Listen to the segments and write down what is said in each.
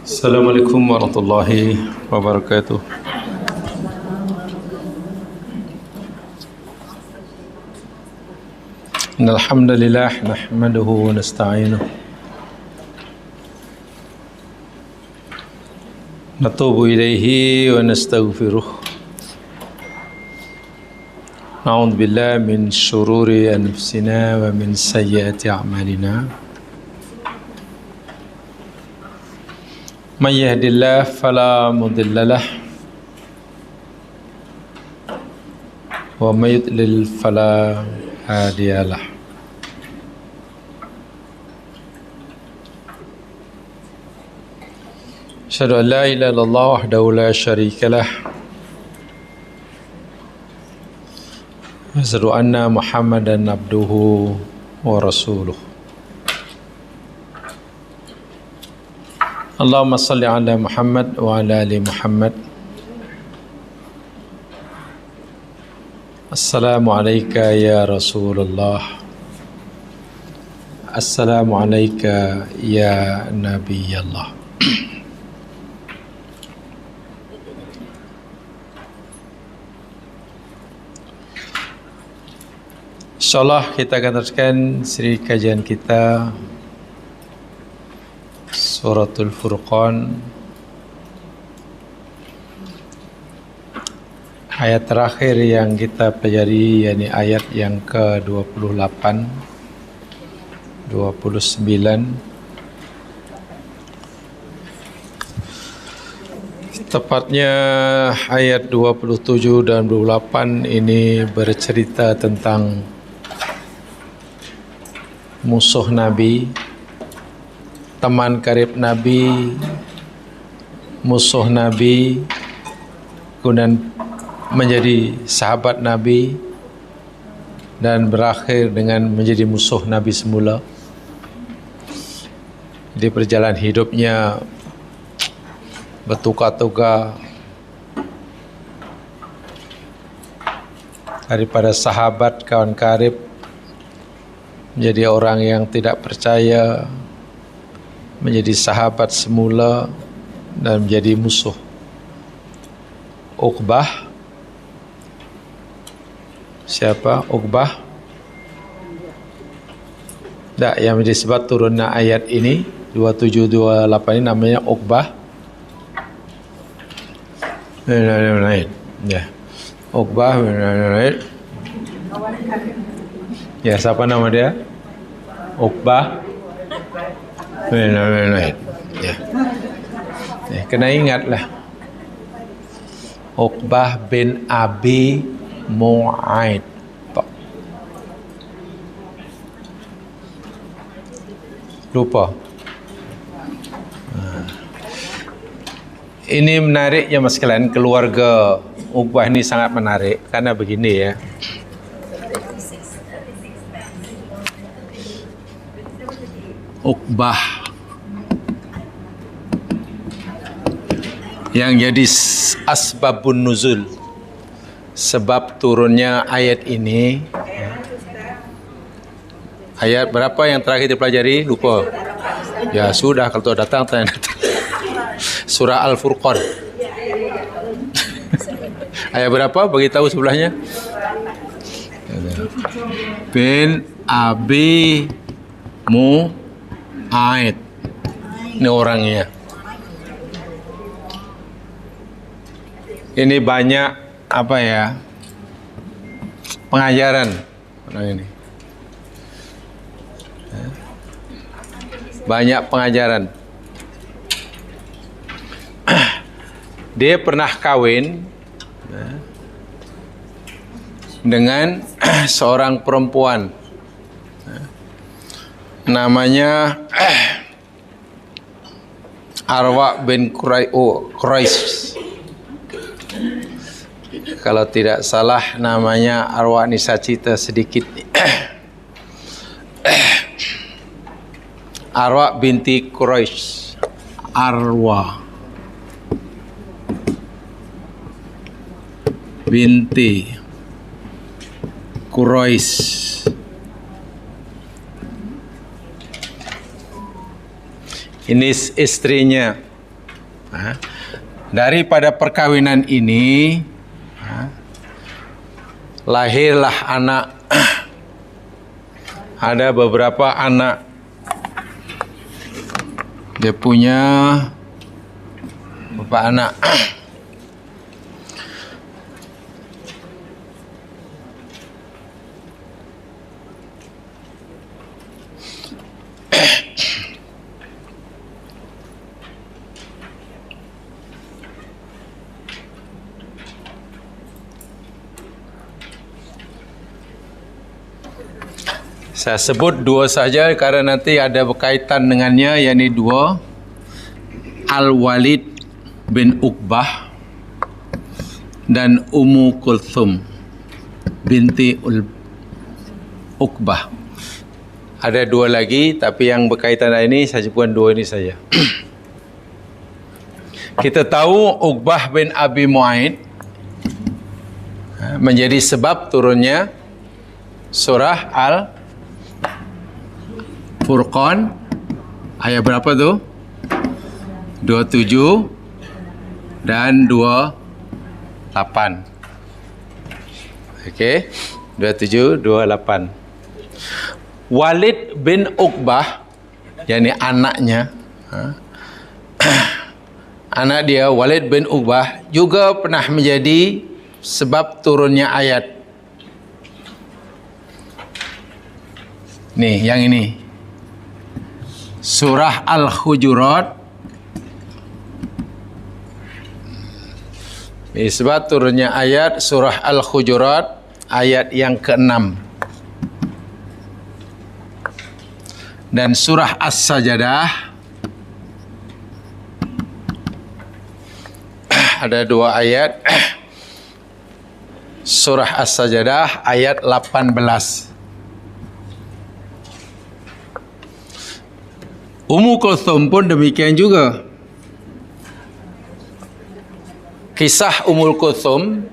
Assalamualaikum warahmatullahi wabarakatuh. Innal hamdalillah nahmaduhu wa nasta'inuhu natubu ilaihi wa nastaghfiruh. A'udzu billahi min syururi anfusina wa min sayyiati a'malina. Man yahdihillahu fala mudilla lahu wa may yudlil fala hadiya lahu. Asyhadu an la ilaha illallah wahdahu la syarika lah. Asyhadu anna Muhammadan abduhu wa rasuluh. Allahumma salli ala Muhammad wa ala ali Muhammad. Assalamu alayka ya Rasulullah. Assalamu alayka ya Nabi Allah. InsyaAllah kita akan teruskan seri kajian kita Suratul Furqan, ayat terakhir yang kita pelajari, yakni ayat yang ke-28, 29, tepatnya ayat 27 dan 28 ini bercerita tentang musuh Nabi, teman karib Nabi, musuh Nabi, kemudian menjadi sahabat Nabi dan berakhir dengan menjadi musuh Nabi semula. Di perjalanan hidupnya bertukar-tukar daripada sahabat kawan karib menjadi orang yang tidak percaya, menjadi sahabat semula dan menjadi musuh. Uqbah, siapa Uqbah? Tak, yang menjadi sebab turunnya ayat ini 27-28 ini namanya Uqbah. Ya, Uqbah. Ya, siapa nama dia? Uqbah. Ya. Kena ingatlah, Uqbah bin Abi Mu'aid. Lupa. Ini menarik ya mas sekalian, keluarga Uqbah ini sangat menarik karena begini ya. Uqbah yang jadi asbabun nuzul, sebab turunnya ayat ini. Ayat berapa yang terakhir dipelajari? Lupa. Ya sudah, kalau datang tanya. Surah Al-Furqan. Ayat berapa? Beritahu sebelahnya. Bin Abi Mu'aid. Ini orangnya. Ini banyak apa ya, pengajaran orang ini. Banyak pengajaran. Dia pernah kawin dengan seorang perempuan, namanya Arwa bin Quraish. Kalau tidak salah namanya Arwa, ini saya cerita sedikit. Arwa binti Quraish. Arwa binti Quraish. Ini istrinya Daripada perkawinan ini lahirlah anak. Ada beberapa anak. Dia punya beberapa anak. Saya sebut dua saja karena nanti ada berkaitan dengannya, yakni dua. Al-Walid bin Uqbah dan Ummu Kulthum binti Uqbah. Ada dua lagi, tapi yang berkaitan ini saya sebutkan dua ini saja. Kita tahu Uqbah bin Abi Mu'aid menjadi sebab turunnya surah Al-Furqan ayat berapa tu? 27 dan 28. Okey, 27 28. Walid bin Uqbah, yakni anaknya, anak dia Walid bin Uqbah juga pernah menjadi sebab turunnya ayat. Nih, yang ini. Surah Al-Hujurat. Sebab turunnya ayat surah Al-Hujurat ayat yang ke-6. Dan surah As-Sajadah ada dua ayat. Surah As-Sajadah ayat 18. Ummu Kulthum pun demikian juga. Kisah Ummul Kulthum,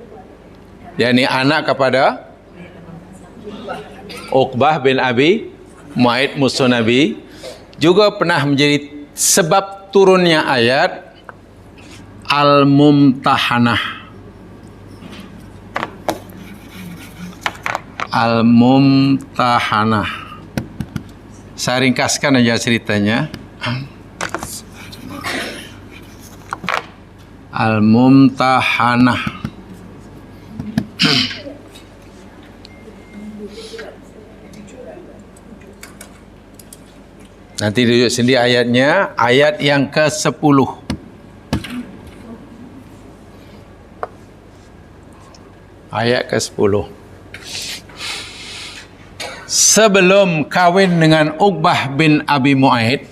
yakni anak kepada Uqbah bin Abi Mu'aid musuh Nabi, juga pernah menjadi sebab turunnya ayat Al-Mumtahanah. Al-Mumtahanah. Saya ringkaskan aja ceritanya. Al-Mumtahanah. Nanti duduk sendiri ayatnya, ayat yang ke-10. Ayat ke-10. Sebelum kawin dengan Uqbah bin Abi Mu'aid,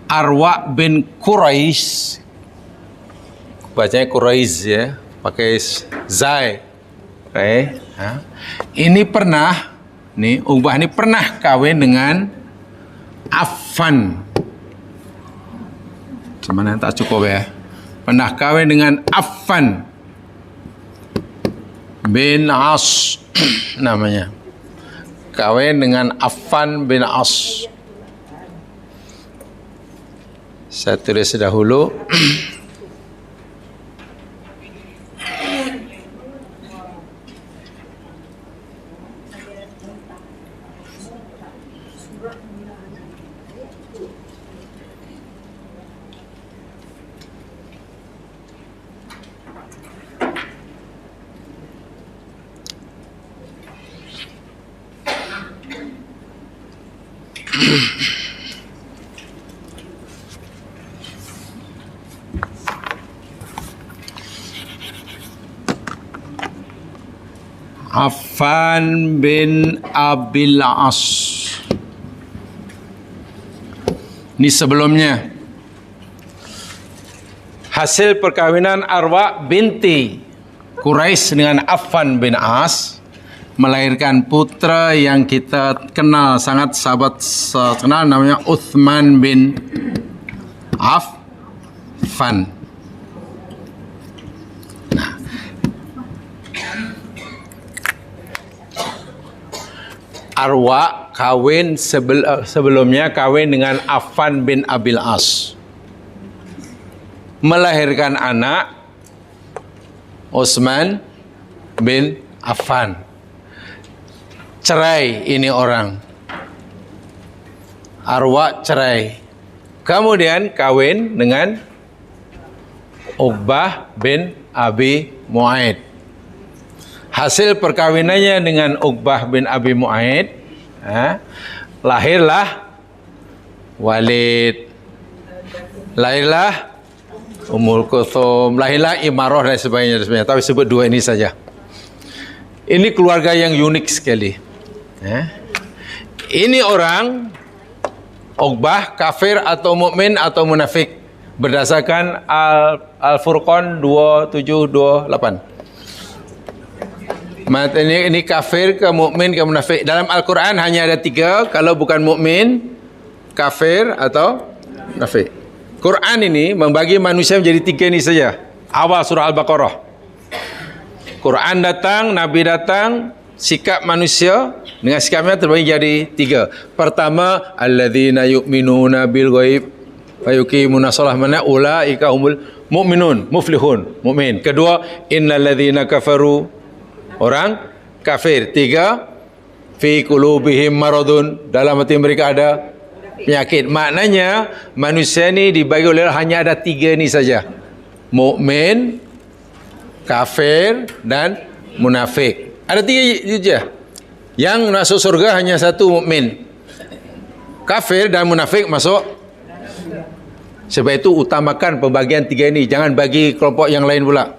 Arwa bin Quraisy, bacanya Quraisy ya, pakai zai. Okay. Ini pernah, nih Uqbah ini pernah kawin dengan Affan. Cuman tak cukup ya. Pernah kawin dengan Affan bin As namanya. Kawin dengan Affan bin As. Saya tulis dahulu. Affan bin Abil As. Ini sebelumnya. Hasil perkawinan Arwa binti Quraisy dengan Affan bin As melahirkan putra yang kita kenal, sangat sahabat kenal, namanya Uthman bin Affan. Arwa kawin sebelumnya kawin dengan Affan bin Abil As. melahirkan anak Utsman bin Affan. Cerai ini orang. Arwa cerai. Kemudian kawin dengan Uqbah bin Abi Mu'aid. Hasil perkawinannya dengan Uqbah bin Abi Mu'aid, lahirlah Walid, lahirlah Ummul Kulthum, lahirlah Imarah dan sebagainya. Tapi sebut dua ini saja. Ini keluarga yang unik sekali. Ini orang Uqbah kafir atau mukmin atau munafik berdasarkan Al-Furqan 2728. Ini kafir ke mukmin ke munafik. Dalam Al-Quran hanya ada 3, kalau bukan mukmin, kafir atau munafik. Quran ini membagi manusia menjadi 3 ini saja. Awal surah Al-Baqarah. Quran datang, Nabi datang, sikap manusia dengan sikapnya terbagi jadi 3. Pertama, alladzina yu'minuna bil ghaib wa yuqimuna shalah, mana ulaika humul mu'minun, muflihun, mukmin. Kedua, innalladzina kafaru, orang kafir. 3, fi qulubihim maradun, dalam hati mereka ada penyakit. Maknanya manusia ni dibagi oleh Allah hanya ada 3 ni saja. Mukmin, kafir dan munafik. Ada 3 saja. Yang masuk surga hanya 1 mukmin. Kafir dan munafik masuk. Sebab itu utamakan pembagian 3 ini, jangan bagi kelompok yang lain pula.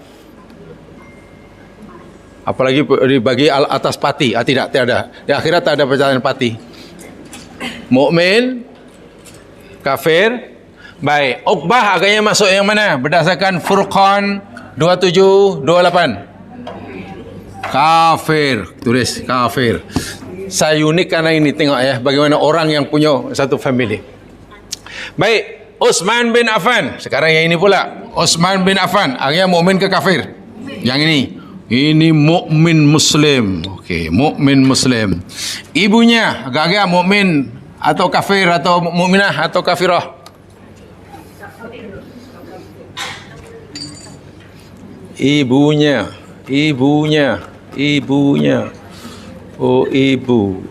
Apalagi dibagi atas pati. Tidak ada. Di akhirat tak ada perjalanan pati. Mukmin, kafir. Baik, Uqbah agaknya masuk yang mana? Berdasarkan Furqan 2728. Kafir, tulis kafir. Saya unik karena ini, tengok ya, bagaimana orang yang punya satu family. Baik, Utsman bin Affan. Sekarang yang ini pula, Utsman bin Affan. Akhirnya mukmin ke kafir? Yang ini mukmin muslim. Okey, mukmin muslim. Ibunya agak-agak mukmin atau kafir atau mukminah atau kafirah? Ibunya. Oh ibu.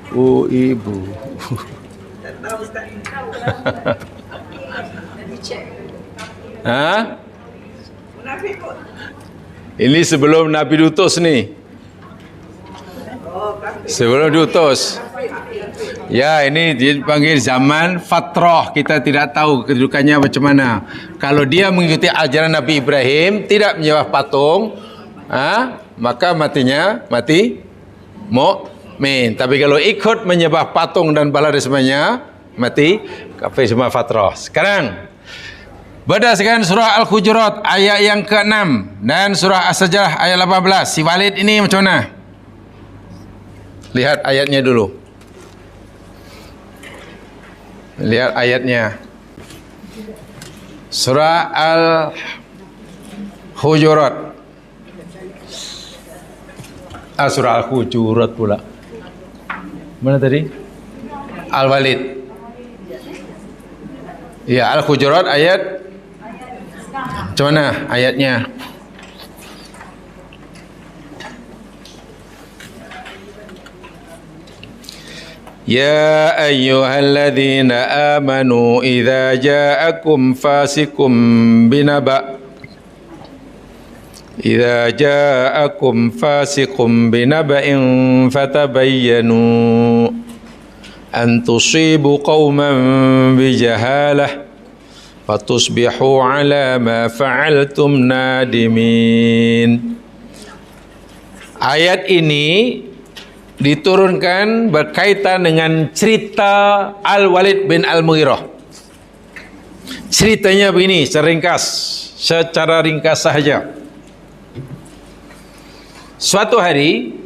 Ini sebelum Nabi diutus ni. Sebelum diutus. Ya, ini dipanggil zaman fatrah. Kita tidak tahu kedudukannya macam mana. Kalau dia mengikuti ajaran Nabi Ibrahim, tidak menyembah patung, maka mati mukmin. Tapi kalau ikut menyembah patung dan bala dan sebagainya, mati kafir semua fatrah. Sekarang berdasarkan surah Al-Hujurat ayat yang ke-6 dan surah As-Sajdah ayat 18, si Walid ini macam mana? Lihat ayatnya dulu. Lihat ayatnya. Surah Al-Hujurat. Surah Al-Hujurat pula. Mana tadi? Al-Walid. Ya, Al-Hujurat ayat macam mana ayatnya? Ya ayyuhalladzina amanu idza ja'akum fasikum binaba binaba'in fatabayyanu an tusibu qauman bijahalah fatusbihu ala ma fa'altum nadimin. Ayat ini diturunkan berkaitan dengan cerita Al-Walid bin Al-Mughirah. Ceritanya begini, secara ringkas sahaja. Suatu hari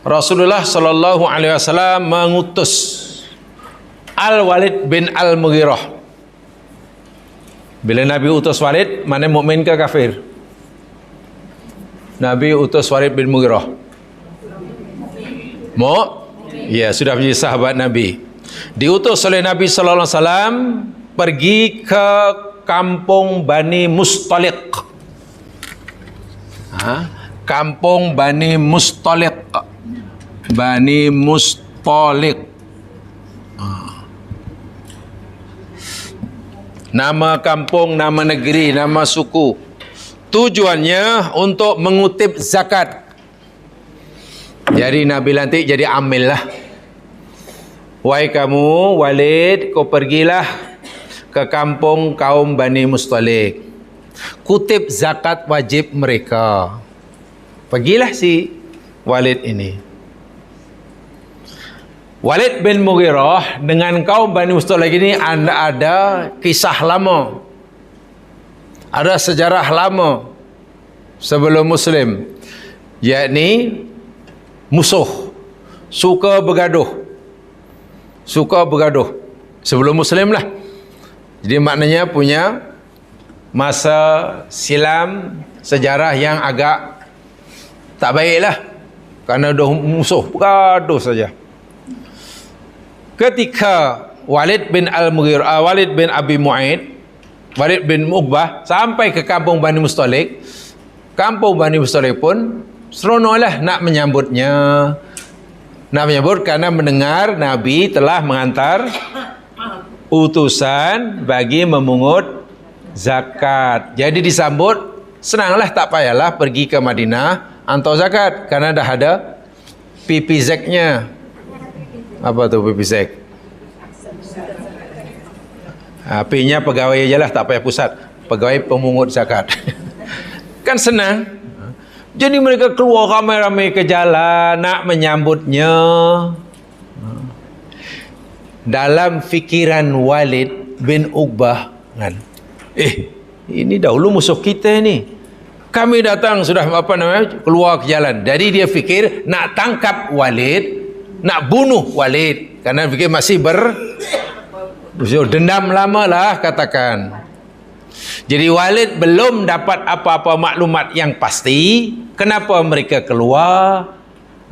Rasulullah sallallahu alaihi wasallam mengutus Al-Walid bin Al-Mughirah. Bila Nabi utus Walid, mana mukmin ke kafir? Nabi utus Walid bin Mughirah. Ya, sudah menjadi sahabat Nabi. Diutus oleh Nabi sallallahu alaihi wasallam pergi ke kampung Bani Mustaliq. Kampung Bani Mustaliq. Bani Mustaliq. Nama kampung, nama negeri, nama suku. Tujuannya untuk mengutip zakat. Jadi Nabi lantik jadi amil lah. Wahai kamu, Walid, kau pergilah ke kampung kaum Bani Mustaliq. Kutip zakat wajib mereka. Pergilah si Walid ini. Walid bin Mughirah dengan kaum Bani Mustaliq ini ada kisah lama. Ada sejarah lama sebelum Muslim. Yakni musuh. Suka bergaduh. Sebelum Muslim lah. Jadi maknanya punya masa silam sejarah yang agak tak baik lah. Kerana dah musuh. Bergaduh saja. Ketika Walid bin Al-Mughirah, Walid bin Abi Mu'aid, Walid bin Uqbah sampai ke kampung Bani Mustaliq, kampung Bani Mustaliq pun seronoklah nak menyambutnya. Nak menyambut kerana mendengar Nabi telah mengantar utusan bagi memungut zakat. Jadi disambut senanglah, tak payahlah pergi ke Madinah hantar zakat kerana dah ada PPZ-nya. Apa tu PPZ? P-nya pegawai je lah, tak payah pusat. Pegawai pemungut zakat. Kan senang. Jadi mereka keluar ramai-ramai ke jalan nak menyambutnya. Dalam fikiran Walid bin Uqbah kan, ini dahulu musuh kita ni. Kami datang sudah keluar ke jalan. Jadi dia fikir nak tangkap Walid, nak bunuh Walid, kerana fikir masih dendam lama lah katakan. Jadi Walid belum dapat apa-apa maklumat yang pasti kenapa mereka keluar.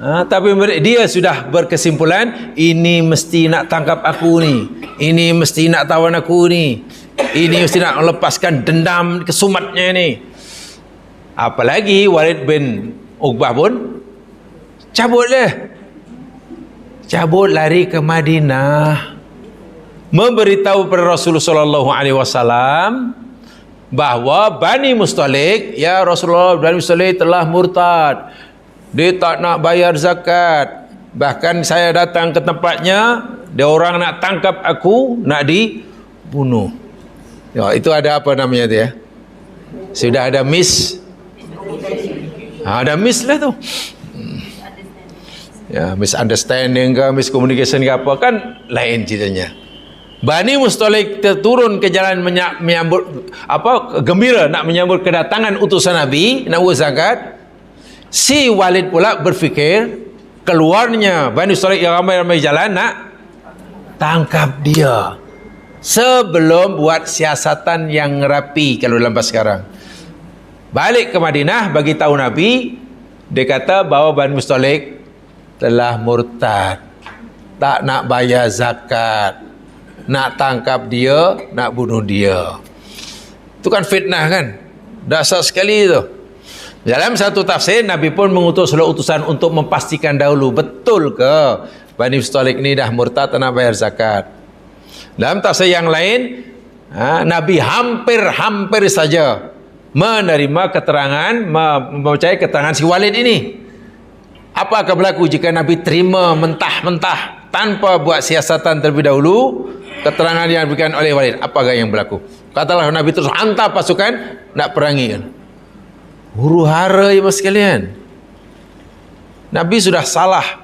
Tapi dia sudah berkesimpulan, ini mesti nak tangkap aku ni, ini mesti nak tawan aku ni, ini mesti nak melepaskan dendam kesumatnya ni. Apalagi Walid bin Uqbah pun cabut lari ke Madinah, memberitahu kepada Rasulullah sallallahu alaihi wasallam bahawa Bani Mustaliq, ya Rasulullah, Bani Mustaliq telah murtad. Dia tak nak bayar zakat. Bahkan saya datang ke tempatnya, dia orang nak tangkap aku, nak dibunuh. Ya, itu ada apa namanya dia? Sudah ada ada miss lah tu. Ya, misunderstanding ke, miscommunication ke apa, kan lain ceritanya. Bani Mustaliq turun ke jalan menyambut gembira nak menyambut kedatangan utusan Nabi nak buat zakat. Si Walid pula berfikir keluarnya Bani Mustaliq yang ramai-ramai jalan nak tangkap dia sebelum buat siasatan yang rapi kalau dalam bahasa sekarang. Balik ke Madinah bagi tahu Nabi, dia kata bahawa Bani Mustaliq telah murtad, tak nak bayar zakat, nak tangkap dia, nak bunuh dia. Itu kan fitnah kan, dasar sekali itu. Dalam satu tafsir, Nabi pun mengutus utusan untuk memastikan dahulu betul ke Bani Mustaliq ni dah murtad, tak nak bayar zakat. Dalam tafsir yang lain, Nabi hampir saja menerima keterangan, mempercayai keterangan si Walid ini. Apa akan berlaku jika Nabi terima mentah-mentah tanpa buat siasatan terlebih dahulu keterangan yang diberikan oleh Walid? Apakah yang berlaku? Katalah Nabi terus hantar pasukan nak perangi kan. Huru-hara ya mas sekalian. Nabi sudah salah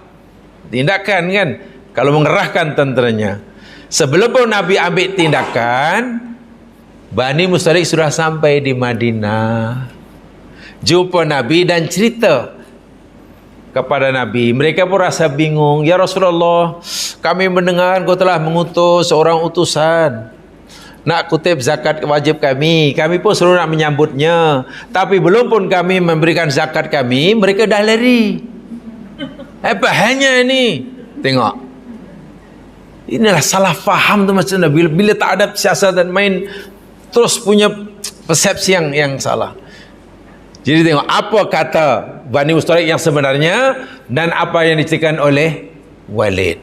tindakan kan kalau mengerahkan tenteranya. Sebelum pun Nabi ambil tindakan, Bani Mustaliq sudah sampai di Madinah. Jumpa Nabi dan cerita kepada Nabi. Mereka pun rasa bingung. Ya Rasulullah, kami mendengar kau telah mengutus seorang utusan nak kutip zakat wajib kami. Kami pun selalu nak menyambutnya. Tapi belum pun kami memberikan zakat kami, mereka dah lari. Apa hanya ini? Tengok. Inilah salah faham tu macam bila tak ada siasat dan main terus punya persepsi yang salah. Jadi tengok apa kata Bani Mustalik yang sebenarnya dan apa yang diceritakan oleh Walid.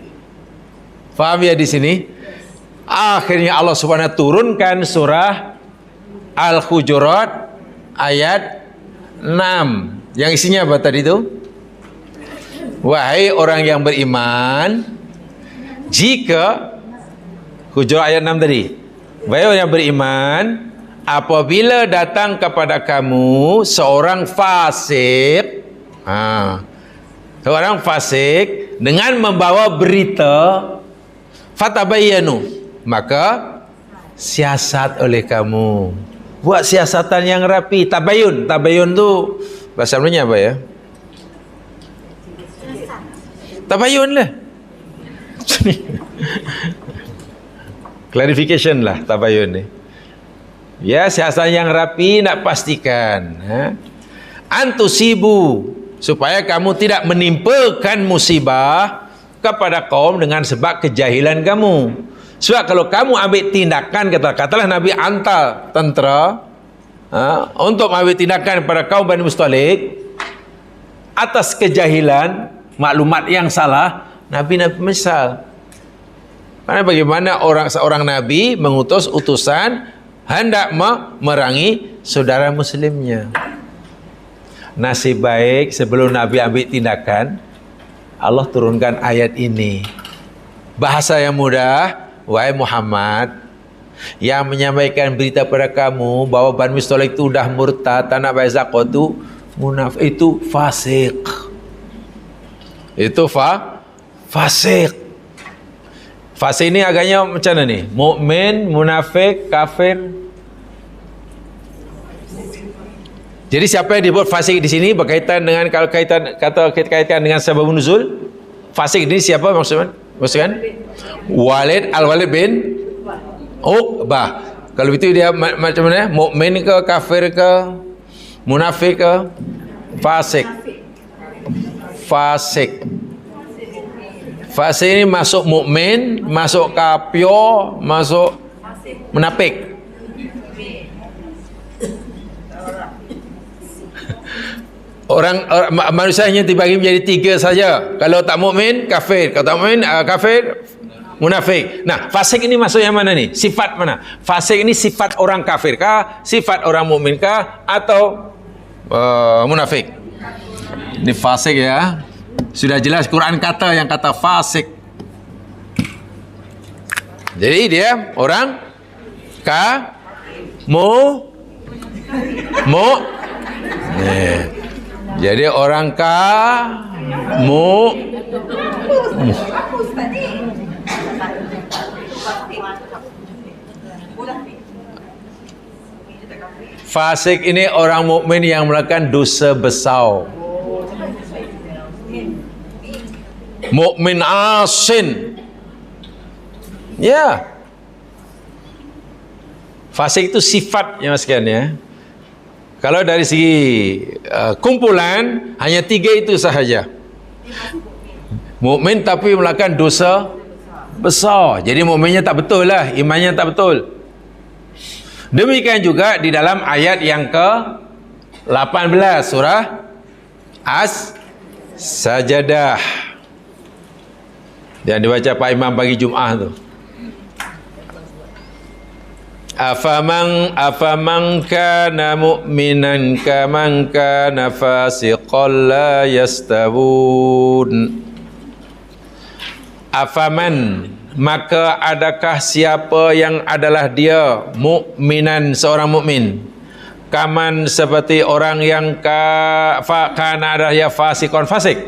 Faham ya di sini? Akhirnya Allah Subhanahu turunkan surah Al-Hujurat ayat 6. Yang isinya apa tadi itu? Wahai orang yang beriman, jika Hujurat ayat 6 tadi. Wahai orang yang beriman, apabila datang kepada kamu seorang fasik, seorang fasik dengan membawa berita, fatabayyanu, maka siasat oleh kamu. Buat siasatan yang rapi. Tabayun tu bahasa Melayunya apa ya? Tabayun lah. Clarification lah tabayun ni. Ya, siasat yang rapi nak pastikan. Antusibu, supaya kamu tidak menimpakan musibah kepada kaum dengan sebab kejahilan kamu. Sebab kalau kamu ambil tindakan, katakanlah Nabi hantar tentera untuk ambil tindakan pada kaum Bani Mustalik atas kejahilan, maklumat yang salah, Nabi menyesal. Karena bagaimana seorang Nabi mengutus utusan hendak memerangi saudara muslimnya. Nasib baik sebelum Nabi ambil tindakan, Allah turunkan ayat ini. Bahasa yang mudah, wahai Muhammad, yang menyampaikan berita pada kamu bahawa Bani Mustalik itu dah murtad, tak nak bayar zakat itu munafik, itu fasik. Itu fasik. Fasik ini agaknya macam mana ni? Mukmin, munafik, kafir. Jadi siapa yang disebut fasik di sini berkaitan dengan, kalau kaitkan dengan sebab nuzul, fasik ini siapa maksudkan? Walid bin Uqbah. Kalau begitu dia macam mana? Mukmin ke, kafir ke, munafik ke? Fasik. Fasik ini masuk mukmin, masuk kafir, masuk munafik. Orang manusia hanya dibagi menjadi 3 saja. Kalau tak mukmin, kafir. Kalau tak mukmin, kafir, munafik. Nah, fasik ini masuk yang mana ni? Sifat mana? Fasik ini sifat orang kafir kah? Sifat orang mukmin kah? Atau munafik? Ini fasik ya. Sudah jelas Quran kata yang kata fasik. Jadi dia orang jadi orang fasik ini orang mukmin yang melakukan dosa besar. Mukmin asin. Ya. Fasik itu sifatnya mas sekalian ya. Kalau dari segi kumpulan hanya 3 itu sahaja. Mukmin tapi melakukan dosa besar. Jadi mukminnya tak betul lah, imannya tak betul. Demikian juga di dalam ayat yang ke-18 surah As-Sajadah. Yang dibaca Pak Imam pagi Jumaat tu. Afaman kana mu'minan kaman kana fasiqan la yastawun. Afaman, maka adakah siapa yang adalah dia mukminan, seorang mukmin, kaman seperti orang yang kana adalah ya fasiqan, fasik.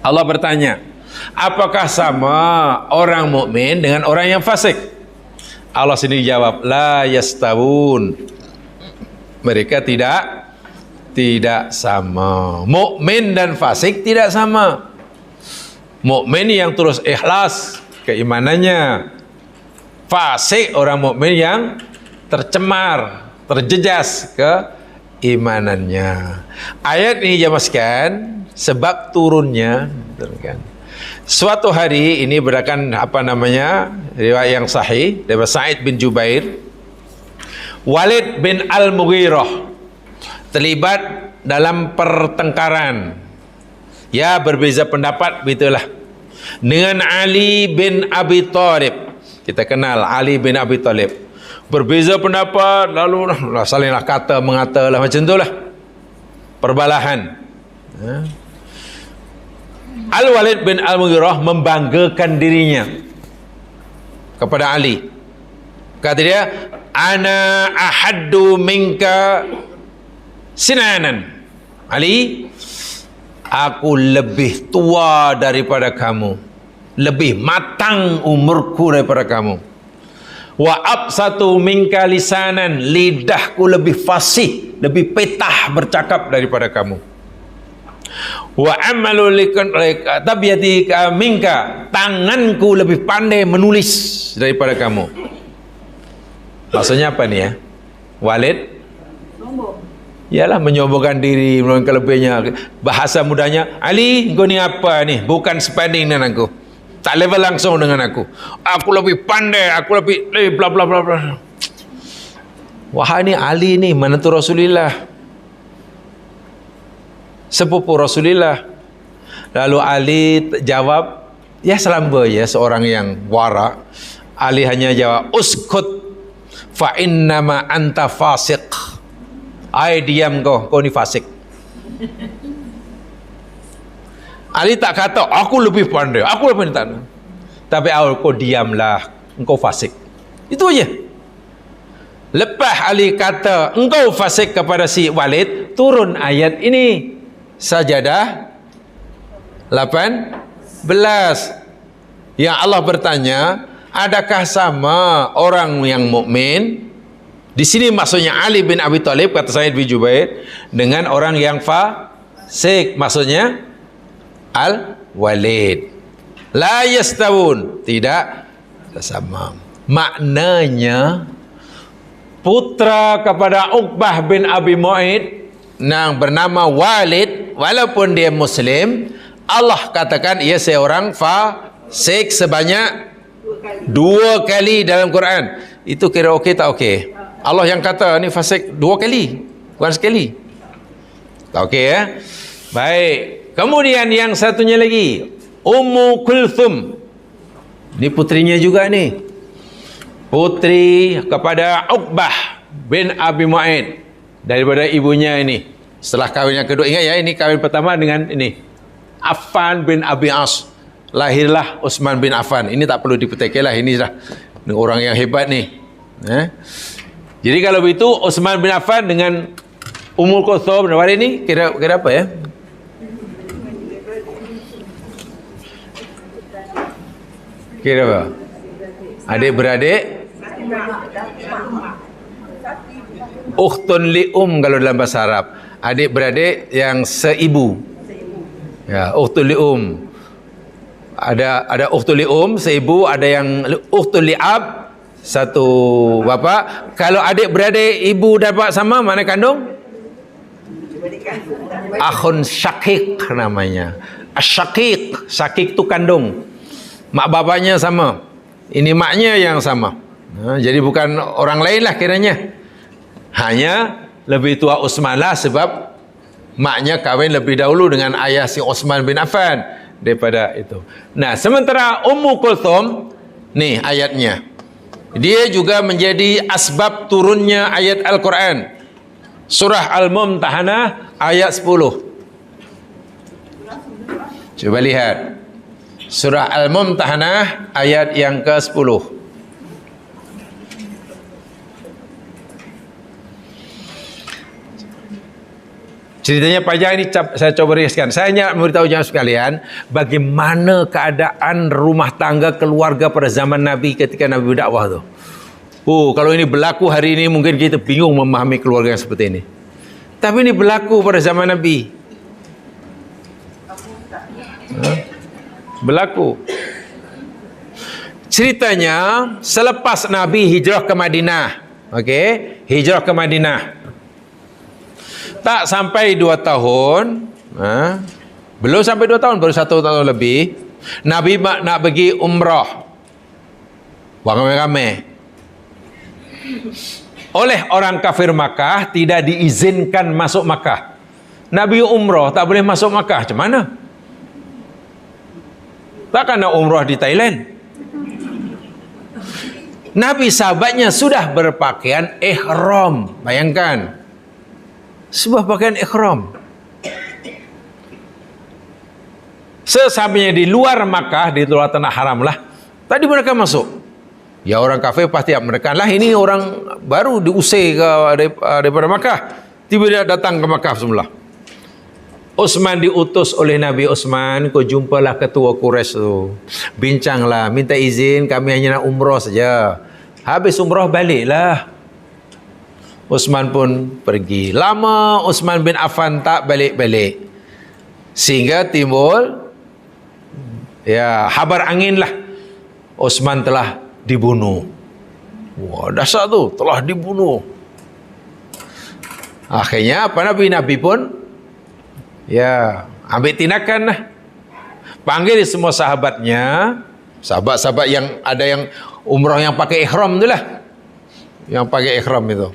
Allah bertanya, apakah sama orang mukmin dengan orang yang fasik? Allah sendiri jawab, la yastawun. Mereka tidak sama. Mukmin dan fasik tidak sama. Mukmin yang terus ikhlas keimanannya. Fasik orang mukmin yang tercemar, terjejas keimanannya. Ayat ini jelaskan sebab turunnya, kan. Suatu hari ini berdasarkan riwayat yang sahih dari Sa'id bin Jubair, Walid bin Al-Mughirah terlibat dalam pertengkaran. Ya, berbeza pendapat begitulah. Dengan Ali bin Abi Thalib. Kita kenal Ali bin Abi Thalib. Berbeza pendapat, lalu salinglah kata mengata lah, macam itulah. Perbalahan. Al-Walid bin Al-Mughirah membanggakan dirinya kepada Ali. Kata dia, ana ahaddu minka sinanan. Ali, aku lebih tua daripada kamu, lebih matang umurku daripada kamu. Wa absatu minka lisanan, lidahku lebih fasih, lebih petah bercakap daripada kamu. Wa amalu tabiati minka, tanganku lebih pandai menulis daripada kamu. Maksudnya apa nih ya? Walid ialah menyombongkan diri, menunjukkan kelebihnya. Bahasa mudahnya, Ali, kau ni apa ni? Bukan sebanding dengan aku. Tak level langsung dengan aku. Aku lebih pandai, aku lebih bla bla bla bla. Wahai ni Ali ni menantu Rasulullah, sepupu Rasulullah. Lalu Ali jawab, ya selamba ya seorang yang wara. Ali hanya jawab, uskut fa innama anta fasiq. Ai, diam kau ni fasik. Ali tak kata aku lebih pandai, aku lebih pandai. Tapi kau diamlah, engkau fasik. Itu aja. Lepas Ali kata engkau fasik kepada si Walid, turun ayat ini. Sajadah 18. Yang Allah bertanya, adakah sama orang yang mukmin? Di sini maksudnya Ali bin Abi Thalib, kata Sa'id bin Jubair, dengan orang yang fasik, maksudnya Al-Walid. La yastawun, tidak sama. Maknanya putra kepada Uqbah bin Abi Mu'aid yang bernama Walid, walaupun dia Muslim, Allah katakan ia seorang fasik sebanyak 2 kali dalam Quran. Itu kira okey tak okey? Allah yang kata ni fasik 2 kali, bukan sekali. Tak okey ya? Baik. Kemudian yang satunya lagi, Ummu Kulthum. Ini putrinya juga ni. Putri kepada Uqbah bin Abi Mu'aid daripada ibunya ini. Setelah kahwin yang kedua, ingat ya, ini kahwin pertama dengan ini Affan bin Abi As. Lahirlah Utsman bin Affan. Ini tak perlu dipetikailah, ini dah ini orang yang hebat ni. Jadi kalau begitu Utsman bin Affan dengan Ummul Kulthum ini kira apa ya? Kira apa? Adik-beradik? Ukhtun li kalau dalam bahasa Arab. Adik-beradik yang seibu. Ya, ukhtun li Ada ukhtun li seibu, ada yang ukhtun li ab, satu bapa. Kalau adik-beradik ibu dan bapa sama, mana kandung? Akhun syakik namanya. Asyakik, syakik tu kandung. Mak bapaknya sama. Ini maknya yang sama. Jadi bukan orang lain lah kiranya. Hanya lebih tua Utsman lah, sebab maknya kahwin lebih dahulu dengan ayah si Utsman bin Affan daripada itu. Nah, sementara Ummu Kulthum, nih ayatnya. Dia juga menjadi asbab turunnya ayat Al-Quran. Surah Al-Mumtahanah ayat 10. Coba lihat. Surah Al-Mumtahanah ayat yang ke-10. Ceritanya panjang ini, saya coba ringkaskan. Saya hanya memberitahu jangan sekalian bagaimana keadaan rumah tangga keluarga pada zaman Nabi ketika Nabi berdakwah tu. Kalau ini berlaku hari ini mungkin kita bingung memahami keluarga yang seperti ini. Tapi ini berlaku pada zaman Nabi. Berlaku. Ceritanya selepas Nabi hijrah ke Madinah. Okey, hijrah ke Madinah. Tak sampai 2 tahun, belum sampai 2 tahun, baru 1 tahun lebih, Nabi nak pergi umrah. Ramai-ramai. oleh orang kafir Makkah tidak diizinkan masuk Makkah. Nabi umrah tak boleh masuk Makkah, macam mana? Takkan nak umrah di Thailand? Nabi sahabatnya sudah berpakaian ihram. Bayangkan, sebuah pakaian ihram. Sesampainya di luar Makkah, di luar tanah haram lah, tadi mereka masuk. Ya orang kafir pasti mereka lah, ini orang baru diusir daripada Makkah, tiba-tiba datang ke Makkah semula. Utsman diutus oleh Nabi Utsman, kau jumpalah ketua Quraisy tu, bincanglah, minta izin, kami hanya nak umrah saja. Habis umrah baliklah. Utsman pun pergi. Lama Utsman bin Affan tak balik-balik, sehingga timbul habar angin lah, Utsman telah dibunuh. Wah, dahsyat tu, telah dibunuh. Akhirnya apa, Nabi pun ambil tindakan lah. Panggil semua sahabatnya, sahabat-sahabat yang ada yang umrah yang pakai ihram tu lah, yang pakai ihram itu.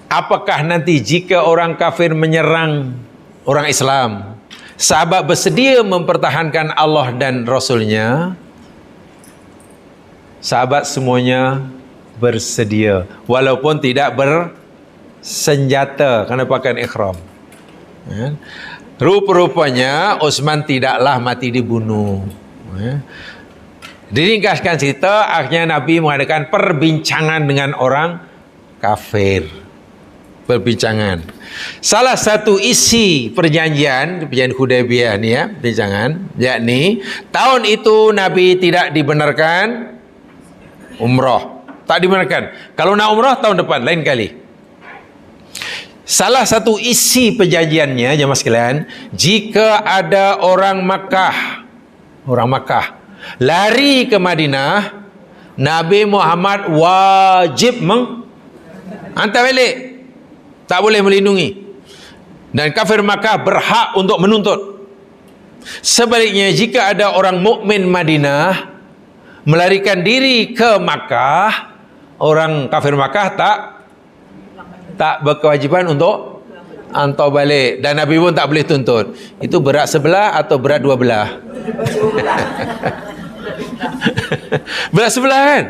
Apakah nanti jika orang kafir menyerang orang Islam, sahabat bersedia mempertahankan Allah dan Rasulnya? Sahabat semuanya bersedia, walaupun tidak bersenjata kerana pakaian ihram. Rupa-rupanya Utsman tidaklah mati dibunuh. Diringkaskan cerita, akhirnya Nabi mengadakan perbincangan dengan orang kafir. Perbincangan. Salah satu isi perjanjian Hudaybiyah ni perbincangan, yakni tahun itu Nabi tidak dibenarkan umrah. Tak dibenarkan. Kalau nak umrah tahun depan, lain kali. Salah satu isi perjanjiannya, jemaah sekalian, jika ada orang Makkah lari ke Madinah, Nabi Muhammad wajib menghantar balik. Tak boleh melindungi. Dan kafir Makkah berhak untuk menuntut. Sebaliknya, jika ada orang mukmin Madinah melarikan diri ke Makkah, orang kafir Makkah tak berkewajiban untuk hantar balik, dan Nabi pun tak boleh tuntut. Itu berat sebelah atau berat dua belah? Berat sebelah kan?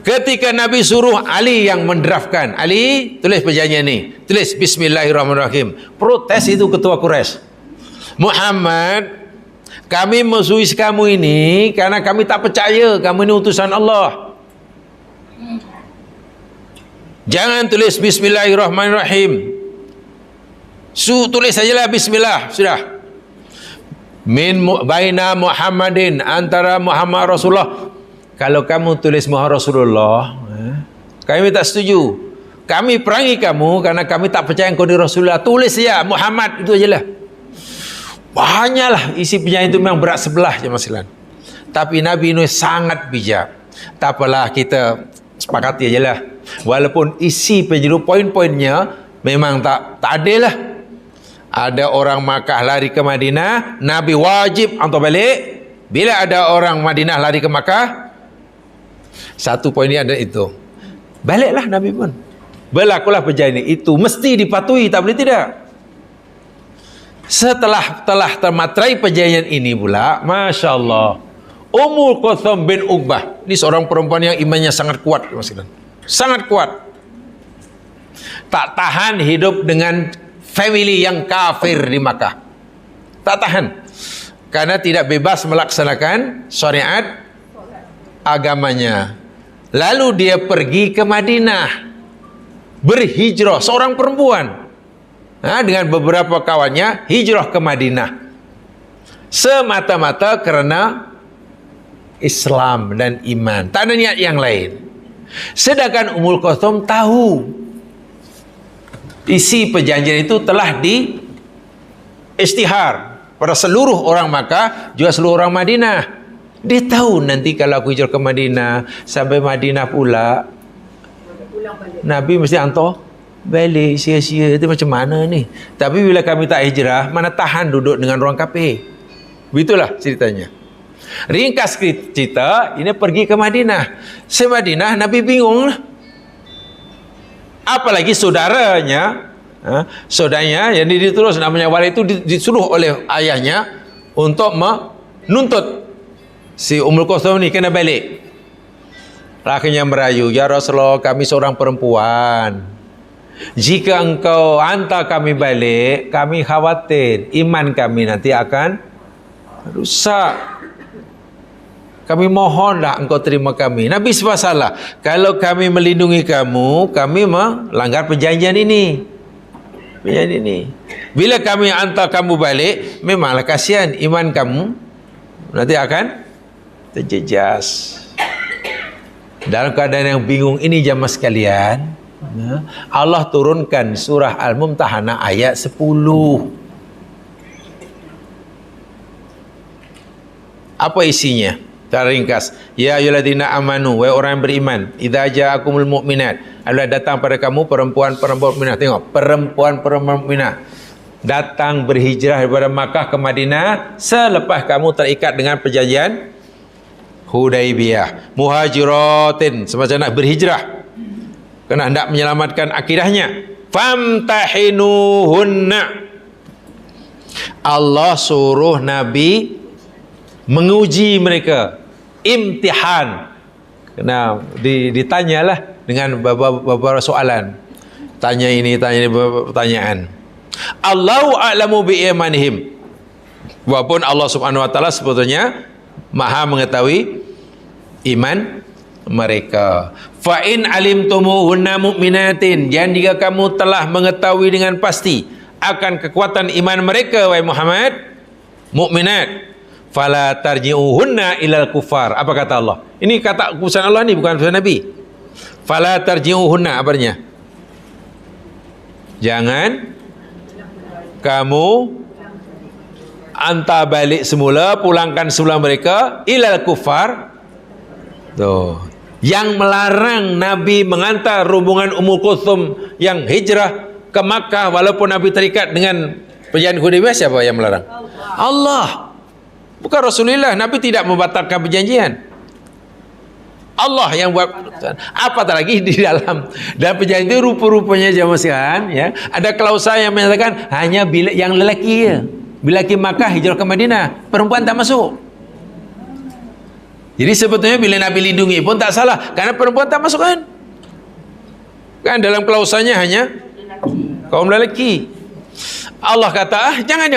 Ketika Nabi suruh Ali yang mendraftkan, Ali tulis perjanjian ni, tulis Bismillahirrahmanirrahim. Protes itu ketua Quraisy. Muhammad, kami musuhi kamu ini karena kami tak percaya kamu ini utusan Allah. Jangan tulis Bismillahirrahmanirrahim. Tulis sajalah Bismillah, sudah. Baina Muhammadin, antara Muhammad Rasulullah. Kalau kamu tulis Muhammad Rasulullah, kami tak setuju. Kami perangi kamu karena kami tak percaya kau ni Rasulullah. Tulis saja Muhammad, itu ajalah. Banyaklah isi perjanjian itu, memang berat sebelah je masalah. Tapi Nabi ini sangat bijak. Tak apalah, kita sepakati ajalah. Walaupun isi perjanjian poin-poinnya memang tak adil lah. Ada orang Makkah lari ke Madinah, Nabi wajib hantar balik. Bila ada orang Madinah lari ke Makkah, satu poin dia ada itu, baliklah Nabi pun. Berlakulah perjanjian itu, mesti dipatuhi, tak boleh tidak. Setelah telah termatrai perjanjian ini pula, Masya Allah, Ummul Kulthum bin Uqbah, ini seorang perempuan yang imannya sangat kuat, sangat kuat. Tak tahan hidup dengan family yang kafir di Makkah. Tak tahan, karena tidak bebas melaksanakan syariat agamanya. Lalu dia pergi ke Madinah, berhijrah, seorang perempuan, dengan beberapa kawannya hijrah ke Madinah semata-mata kerana Islam dan iman, tak ada niat yang lain. Sedangkan Ummul Kulthum tahu isi perjanjian itu telah di istihar pada seluruh orang Makkah, juga seluruh orang Madinah. Dia tahu nanti kalau aku hijrah ke Madinah, sampai Madinah pula Nabi mesti hantar balik sia-sia. Itu macam mana ni? Tapi bila kami tak hijrah, mana tahan duduk dengan orang kafir. Begitulah ceritanya. Ringkas cerita, ini pergi ke Madinah. Semadinah Nabi bingung lah. Apalagi saudaranya, saudaranya yang diterus namanya Walid itu disuruh oleh ayahnya untuk menuntut si Ummul Kulthum ni kena balik. Akhirnya merayu, ya Rasulullah, kami seorang perempuan. Jika engkau hantar kami balik, kami khawatir iman kami nanti akan rusak. Kami mohonlah engkau terima kami. Nabi salah. Kalau kami melindungi kamu, kami melanggar perjanjian ini. Perjanjian ini. Bila kami hantar kamu balik, memanglah kasihan iman kamu nanti akan terjejas. Dalam keadaan yang bingung ini jamaah sekalian, Allah turunkan surah Al-Mumtahanah ayat 10. Apa isinya? Secara ringkas, ya ayyuhalladzina amanu, wahai orang yang beriman, idza ja'akumul mu'minat, apabila datang pada kamu perempuan-perempuan mukminah. Tengok, perempuan-perempuan mukminah datang berhijrah daripada Makkah ke Madinah selepas kamu terikat dengan perjanjian Hudaibiyah. Muhajiratin, semacam nak berhijrah kerana hendak menyelamatkan akidahnya. Famtahinuhunna, Allah suruh Nabi menguji mereka, imtihan. Kena ditanyalah dengan beberapa soalan. Tanya ini, tanya ini, pertanyaan. Allahu a'lamu bi imanihim. Walaupun Allah Subhanahu wa taala sebetulnya Maha mengetahui iman mereka. Fa in alimtumuhunna mu'minatin, dan jika kamu telah mengetahui dengan pasti akan kekuatan iman mereka, wahai Muhammad, mukminat, fala tarji'uhunna ilal kufar. Apa kata Allah? Ini kata keputusan Allah ni, bukan keputusan Nabi. Fala tarji'uhunna, apa artinya? Jangan kamu hantar balik semula, pulangkan semula mereka ilal kufar. Tuh, yang melarang Nabi mengantar rombongan Ummul Kulthum yang hijrah ke Makkah walaupun Nabi terikat dengan perjanjian Hudaibiyah, siapa yang melarang? Allah. Bukan Rasulullah. Nabi tidak membatalkan perjanjian. Allah yang buat. Apatah lagi di dalam perjanjian itu rupa-rupanya jamaah sekalian, ya, ada klausa yang menyatakan hanya bila yang lelaki ya. Bila ke Makkah hijrah ke Madinah, perempuan tak masuk. Jadi sebetulnya bila Nabi lindungi pun tak salah, karena perempuan tak masuk kan. Kan dalam klausanya hanya kaum lelaki. Allah kata, jangan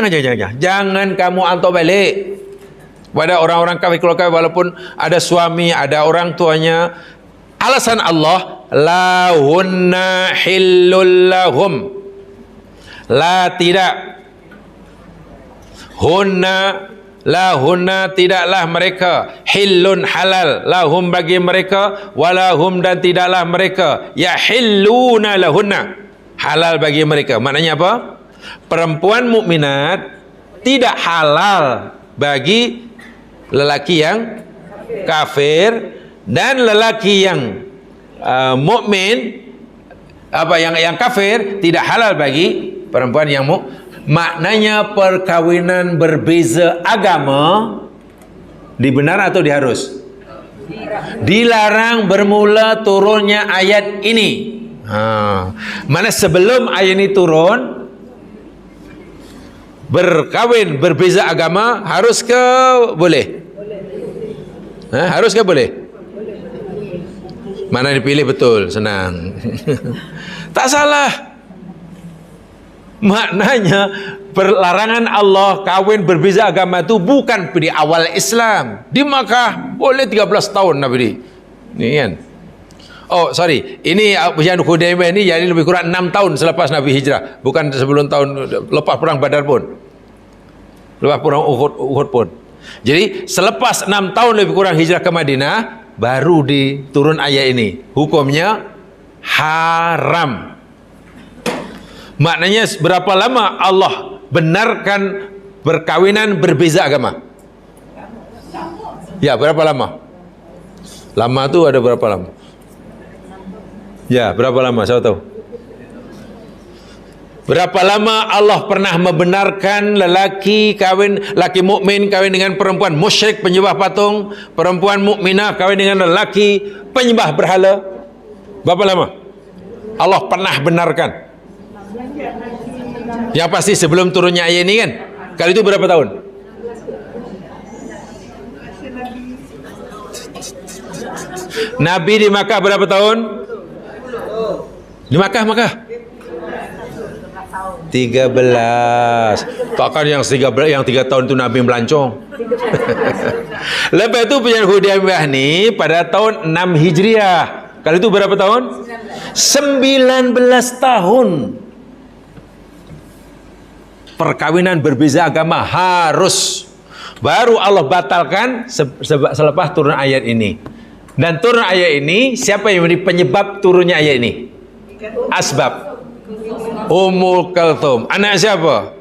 kamu hantar balik pada orang-orang kafir, kalau kafir walaupun ada suami, ada orang tuanya. Alasan Allah, la hunna hillul lahum, la tidak, hunna la hunna tidaklah mereka, hillun halal, lahum bagi mereka, walahum dan tidaklah mereka, yahilluna lahunna halal bagi mereka. Maknanya apa? Perempuan mukminat tidak halal bagi lelaki yang kafir, dan lelaki yang mukmin yang kafir tidak halal bagi perempuan yang maknanya perkawinan berbeza agama dibenar atau diharus? Dilarang bermula turunnya ayat ini. Mana sebelum ayat ini turun, berkawin berbeza agama harus ke boleh? Harus ke boleh? Mana dipilih betul, senang. Tak salah. Maknanya perlarangan Allah kawin berbeza agama itu bukan di awal Islam. Di Makkah boleh 13 tahun Nabi ni kan. Oh sorry, ini perjanjian Hudaibiyah ini jadi lebih kurang 6 tahun selepas Nabi hijrah, bukan sebelum tahun lepas perang Badar pun, lepas perang Uhud pun. Jadi selepas 6 tahun lebih kurang hijrah ke Madinah, baru diturun ayat ini. Hukumnya haram. Maknanya berapa lama Allah benarkan perkawinan berbeza agama? Ya, berapa lama? Lama tu ada berapa lama? Ya, berapa lama? Saya tahu. Berapa lama Allah pernah membenarkan laki mukmin kawin dengan perempuan musyrik penyembah patung, perempuan mukminah kawin dengan lelaki penyembah berhala? Berapa lama Allah pernah benarkan? Yang pasti sebelum turunnya ayat ini kan. Kali itu berapa tahun? Nabi di Makkah berapa tahun? Di Makkah 13. Takkan yang 3 tahun itu Nabi melancong. Lepas itu perjanjian Hudaybiyah ni pada tahun 6 Hijriah. Kali itu berapa tahun? 19 tahun. Perkawinan berbeza agama harus. Baru Allah batalkan selepas turun ayat ini. Dan turun ayat ini, siapa yang menjadi penyebab turunnya ayat ini? Asbab. Ummul Kalthum. Anak siapa?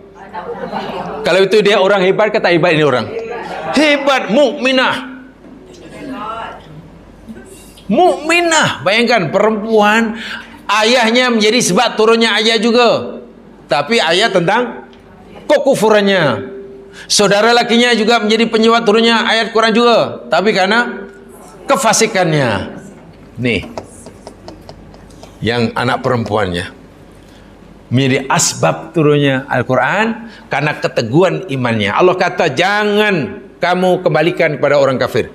Kalau itu dia orang hebat, kata hebat ini orang? Hebat, mukminah. Mukminah. Bayangkan perempuan, ayahnya menjadi sebab turunnya ayat juga. Tapi ayat tentang kekufurannya. Saudara lakinya juga menjadi penyebab turunnya ayat Quran juga. Tapi karena kefasikannya. Nih. Yang anak perempuannya menjadi asbab turunnya Al-Quran karena keteguhan imannya. Allah kata jangan kamu kembalikan kepada orang kafir.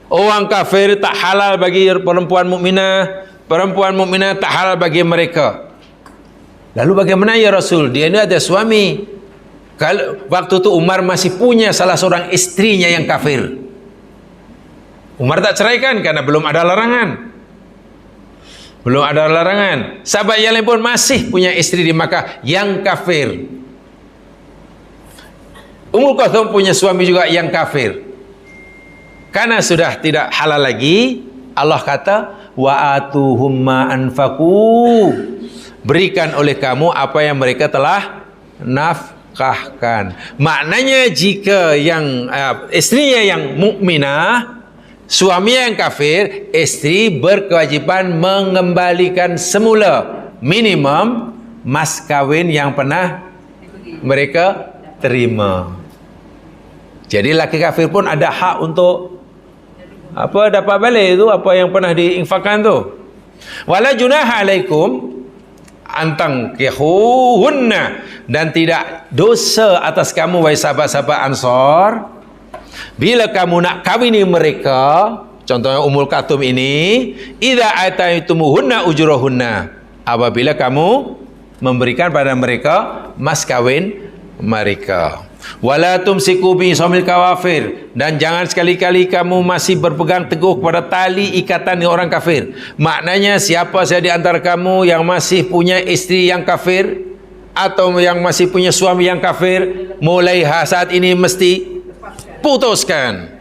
Orang kafir tak halal bagi perempuan mukminah, perempuan mukminah tak halal bagi mereka. Lalu bagaimana ya Rasul? Dia ini ada suami. Kalau waktu itu Umar masih punya salah seorang istrinya yang kafir. Umar tak ceraikan karena belum ada larangan. Belum ada larangan. Sahabat yang lain pun masih punya istri di Makkah yang kafir. Ummul Kalthum punya suami juga yang kafir. Karena sudah tidak halal lagi, Allah kata, wa atuhum ma anfaqu. Berikan oleh kamu apa yang mereka telah nafkahkan. Maknanya jika yang istrinya yang mukminah, suaminya yang kafir, istri berkewajiban mengembalikan semula minimum mas kawin yang pernah mereka terima. Jadi laki kafir pun ada hak untuk dapat balik itu apa yang pernah diinfakkan tu. Wala junaha alaikum antang kihuhunna, dan tidak dosa atas kamu wahai sahabat-sahabat Ansar bila kamu nak kawini mereka, contohnya Ummul Kalthum ini, idza ataitumuhunna ujurahunna, apabila kamu memberikan pada mereka mas kawin mereka. Wala tumsiku bi samil kawafir, dan jangan sekali-kali kamu masih berpegang teguh kepada tali ikatan orang kafir. Maknanya siapa saja di antara kamu yang masih punya istri yang kafir atau yang masih punya suami yang kafir, mulai saat ini mesti putuskan.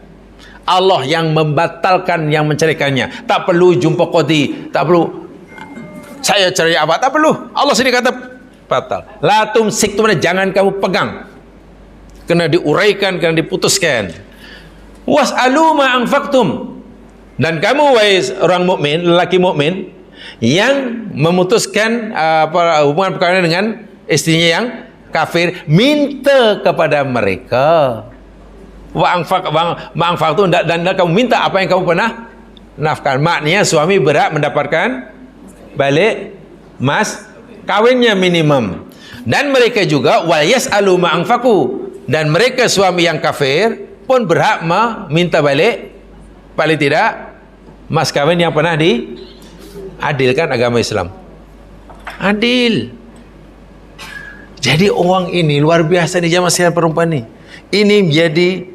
Allah yang membatalkan, yang menceraikannya. Tak perlu jumpa qadi, tak perlu saya cerai apa, tak perlu. Allah sendiri kata batal. La tumsik, jangan kamu pegang, kena diuraikan, kena diputuskan. Was'alu ma anfaqtum, dan kamu wahai orang mukmin, lelaki mukmin yang memutuskan hubungan perkawinan dengan istrinya yang kafir, minta kepada mereka. Wa anfaqtum, dan kamu minta apa yang kamu pernah nafkah. Maknanya suami berhak mendapatkan balik mas kawinnya minimum. Dan mereka juga wal yas'alu ma anfaqu, dan mereka suami yang kafir pun berhak meminta balik paling tidak mas kawin yang pernah diadilkan agama Islam. Adil. Jadi orang ini luar biasa di zaman sekarang, perempuan ini. Ini menjadi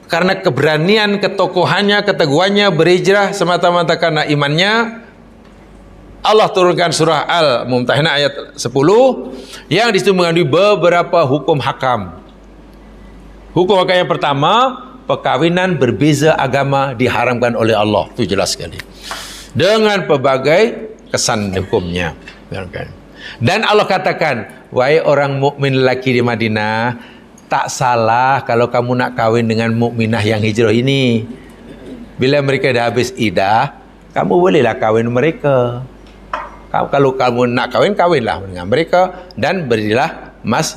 karena keberanian, ketokohannya, keteguhannya, berhijrah semata-mata karena imannya. Allah turunkan surah Al-Mumtahinah ayat 10 yang disitu mengandung beberapa hukum hakam. Hukum hakam yang pertama, perkawinan berbeza agama diharamkan oleh Allah. Itu jelas sekali. Dengan pelbagai kesan hukumnya. Dan Allah katakan, wahai orang mukmin lelaki di Madinah, tak salah kalau kamu nak kawin dengan mukminah yang hijrah ini. Bila mereka dah habis iddah, kamu bolehlah kawin mereka. Kalau kamu nak kawin, kawinlah dengan mereka dan berilah mas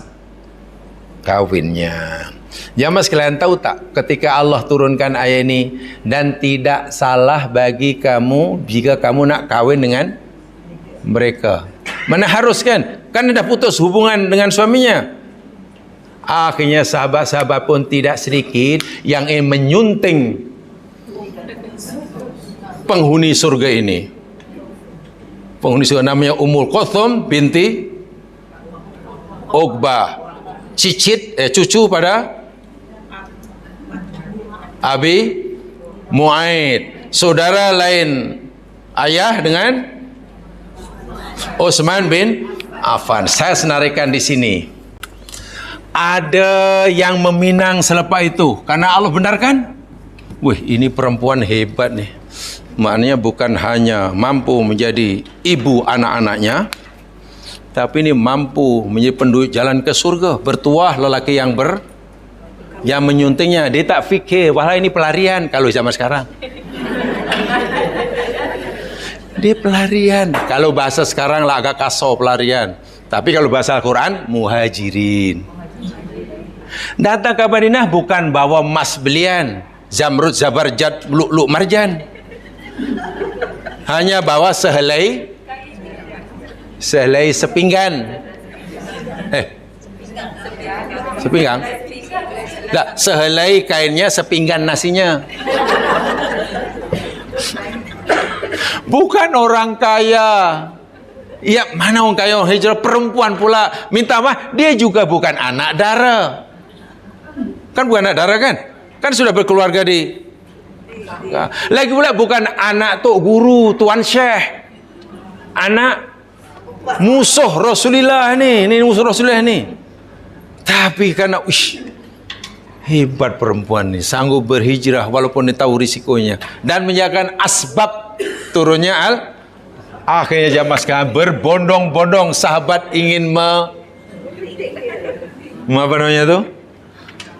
kawinnya. Jamaah sekalian, tahu tak ketika Allah turunkan ayat ini, dan tidak salah bagi kamu jika kamu nak kawin dengan mereka. Mana harus kan dah putus hubungan dengan suaminya. Akhirnya sahabat-sahabat pun tidak sedikit yang ingin menyunting penghuni surga ini. Penghuni surga namanya Ummul Kulthum binti Uqbah, cucu pada Abi Mu'aid, saudara lain ayah dengan Utsman bin Affan. Saya senaraikan di sini. Ada yang meminang selepas itu karena Allah benarkan. Wih, ini perempuan hebat nih. Maknanya bukan hanya mampu menjadi ibu anak-anaknya, tapi ini mampu menjadi penduduk jalan ke surga. Bertuah lelaki yang menyuntingnya. Dia tak fikir wahai ini pelarian kalau zaman sekarang. Dia pelarian. Kalau bahasa sekarang lah agak kasar pelarian. Tapi kalau bahasa Al-Quran, muhajirin. Datang ke Madinah bukan bawa emas belian, zamrud, zabarjad, lu'lu' marjan. Hanya bawa sehelai sepinggan. Sepinggan? Tak, sehelai kainnya, sepinggan nasinya. Bukan orang kaya. Ya, mana orang kaya, orang hijrah, perempuan pula. Minta maaf, dia juga bukan anak dara. Kan bukan anak dara kan? Kan sudah berkeluarga di... Lagi pula bukan anak tok guru, tuan syekh. Anak musuh Rasulullah ni. Ini musuh Rasulullah ni. Tapi karena hebat perempuan ni, sanggup berhijrah walaupun dia tahu risikonya dan menjaga asbab turunnya akhirnya jamaah sekarang berbondong-bondong sahabat ingin apa namanya tu?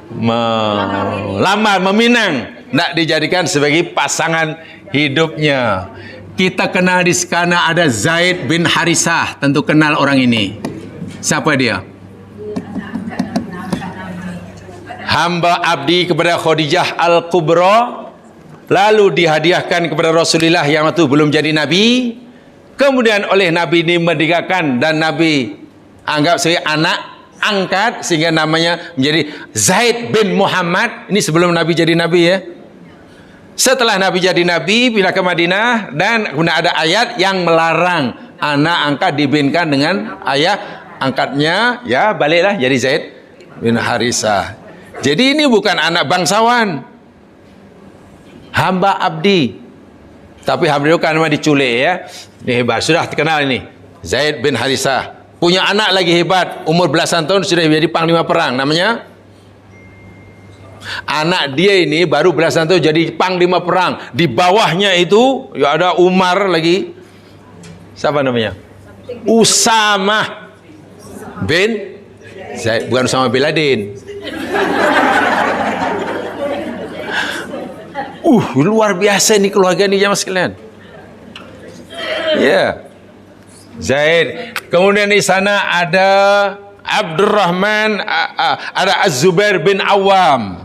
Melamar, meminang, nak dijadikan sebagai pasangan hidupnya. Kita kenal di sana ada Zaid bin Harisah, tentu kenal orang ini. Siapa dia? Hamba abdi kepada Khadijah Al-Kubra, lalu dihadiahkan kepada Rasulullah yang waktu belum jadi Nabi. Kemudian oleh Nabi ini merdekakan dan Nabi anggap sebagai anak angkat sehingga namanya menjadi Zaid bin Muhammad. Ini sebelum Nabi jadi Nabi ya. Setelah Nabi jadi Nabi, pindah ke Madinah dan kemudian ada ayat yang melarang anak angkat dibinkan dengan ayah angkatnya, ya baliklah jadi Zaid bin Harisah. Jadi ini bukan anak bangsawan, hamba abdi. Tapi hamba itu kan memang diculik ya. Ini hebat, sudah terkenal ini Zaid bin Harisah. Punya anak lagi hebat, umur belasan tahun sudah menjadi panglima perang. Namanya, anak dia ini baru belasan tahun jadi panglima perang. Di bawahnya itu ya ada Umar lagi. Siapa namanya? Usamah bin Zaid, bukan Usamah bin Laden. Luar biasa ini keluarga ini jamaah sekalian. Ya. Zaid. Kemudian di sana ada Abdurrahman, ada Az-Zubair bin Awam.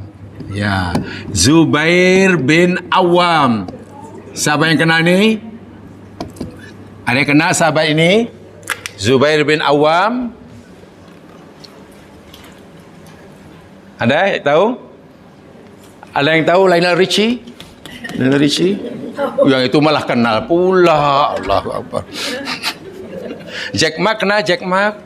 Ya, Zubair bin Awam. Siapa yang kenal ni? Ada yang kenal sahabat ini? Zubair bin Awam. Ada yang tahu? Ada yang tahu Lionel Richie? Lionel Richie? Yang itu malah kenal pula. Allahu Akbar. Jack Mark kenal Jack Mark?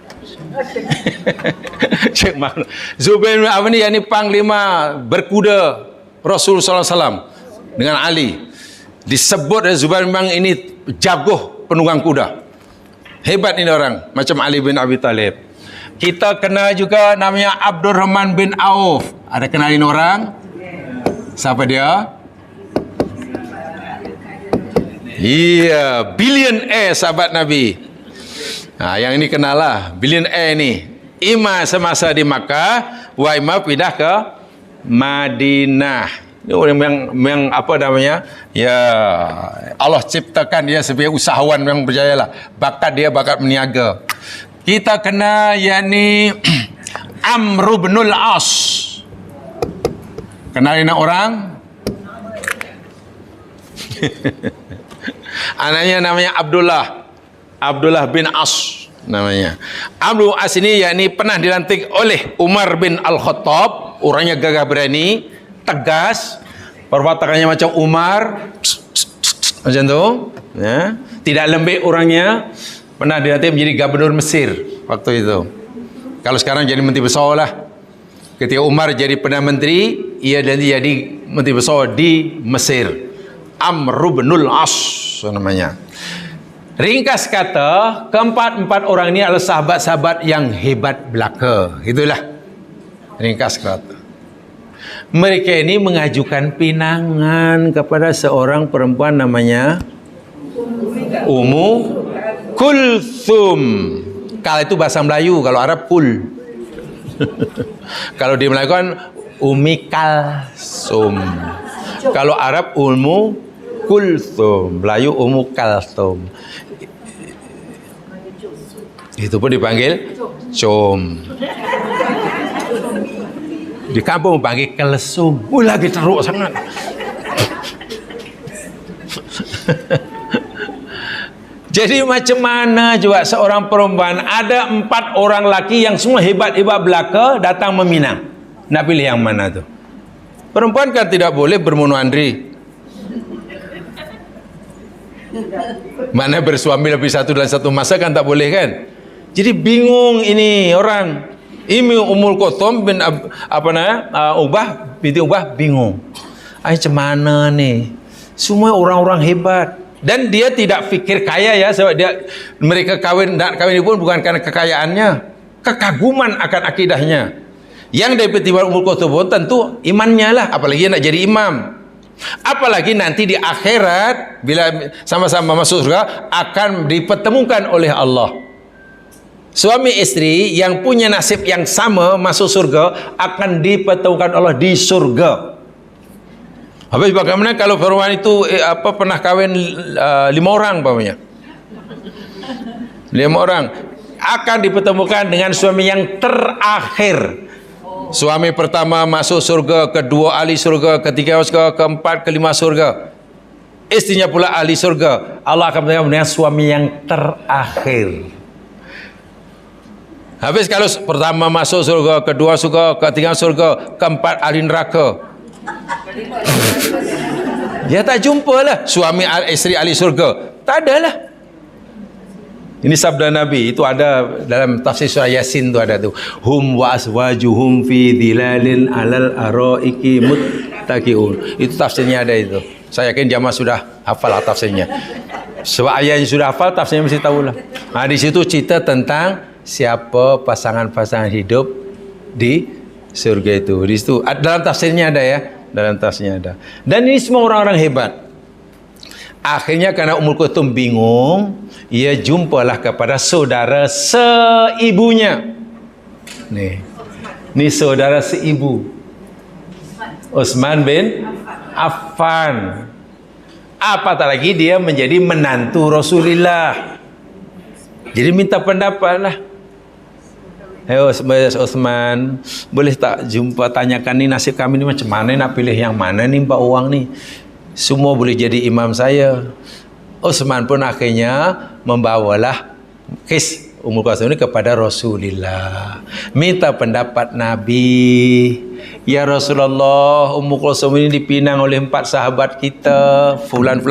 Jack Mark. Zubair bin Awam ini panglima berkuda Rasulullah SAW dengan Ali. Disebut Zubair bin Awam ini jago penunggang kuda. Hebat ini orang, macam Ali bin Abi Talib. Kita kenal juga namanya Abdurrahman bin Auf. Ada kenalin orang? Siapa dia? Iya, billionaire sahabat Nabi. Nah, yang ini kenal lah, billionaire ini. Ima semasa di Makkah, wa ima pindah ke Madinah. Dia orang yang apa namanya? Ya, Allah ciptakan dia sebagai usahawan yang berjaya lah. Bakat dia bakat meniaga. Kita kena yakni Amr bin Al-As. Kenalin orang? Anaknya namanya Abdullah bin As namanya. Amr bin As ini yakni pernah dilantik oleh Umar bin Al-Khattab, orangnya gagah berani, tegas, perwatakannya macam Umar, macam tu, ya. Tidak lembek orangnya. Pernah dilantik menjadi gubernur Mesir waktu itu. Kalau sekarang jadi menteri besar lah. Ketika Umar jadi Perdana Menteri, ia jadi menteri besar di Mesir. Amr bin Al-As namanya. Ringkas kata, keempat orang ini adalah sahabat-sahabat yang hebat belaka. Itulah ringkas kata. Mereka ini mengajukan pinangan kepada seorang perempuan namanya Ummu Kulthum. Kalau itu bahasa Melayu, kalau Arab Kul. Kalau di Melayu kan Umi Kalsum. Kalau Arab Ummu Kulthum, Melayu Ummu Kalsum. Itu pun dipanggil Com. Di kampung panggil Kalsum. Lagi teruk sangat. Jadi macam mana juga seorang perempuan, ada 4 orang laki yang semua hebat-hebat belaka datang meminang. Nak pilih yang mana tu? Perempuan kan tidak boleh bermonoandri. Mana bersuami lebih satu dalam satu masa kan tak boleh kan? Jadi bingung ini orang. Ini Ummul Kulthum bin Ubah binti Ubah bingung. Macam mana ni? Semua orang-orang hebat. Dan dia tidak fikir kaya ya, sebab mereka kawin ini pun bukan karena kekayaannya, kekaguman akan akidahnya. Yang dari pertimbangan Ummul Kulthum pun tentu imannya lah, apalagi nak jadi imam. Apalagi nanti di akhirat bila sama-sama masuk surga akan dipertemukan oleh Allah. Suami istri yang punya nasib yang sama masuk surga akan dipertemukan Allah di surga. Habis bagaimana kalau perempuan itu pernah kahwin 5 orang umpamanya. 5 orang akan dipertemukan dengan suami yang terakhir. Suami pertama masuk surga, kedua ahli surga, ketiga surga, keempat, kelima surga. Istrinya pula ahli surga. Allah akan bertemu dengan suami yang terakhir. Habis kalau pertama masuk surga, kedua surga, ketiga surga, keempat ahli neraka. Ya tak jumpa lah suami isteri ahli surga. Tak ada lah. Ini sabda Nabi, itu ada dalam tafsir surah Yasin tu ada tu. Hum wa aswajuhum fi dhilalin alal araiki muttaqiun. Itu tafsirnya ada itu. Saya yakin jamaah sudah hafal tafsirnya. Sebab ayatnya sudah hafal, tafsirnya mesti tahulah. Di situ cerita tentang siapa pasangan-pasangan hidup di surga itu. Di situ dalam tafsirnya ada ya. Dalam tasnya ada. Dan ini semua orang-orang hebat. Akhirnya karena Ummul Kulthum bingung, ia jumpalah kepada saudara seibunya. Ni saudara seibu. Utsman bin Affan. Apatah lagi dia menjadi menantu Rasulullah. Jadi minta pendapat lah. Utsman, boleh tak jumpa tanyakan ni nasib kami ni macam mana, nak pilih yang mana ni 4 orang ni. Semua boleh jadi imam saya. Utsman pun akhirnya membawalah kes Ummul Kulthum ini kepada Rasulullah. Minta pendapat Nabi. Ya Rasulullah, Ummul Kulthum ini dipinang oleh 4 sahabat kita, fulan.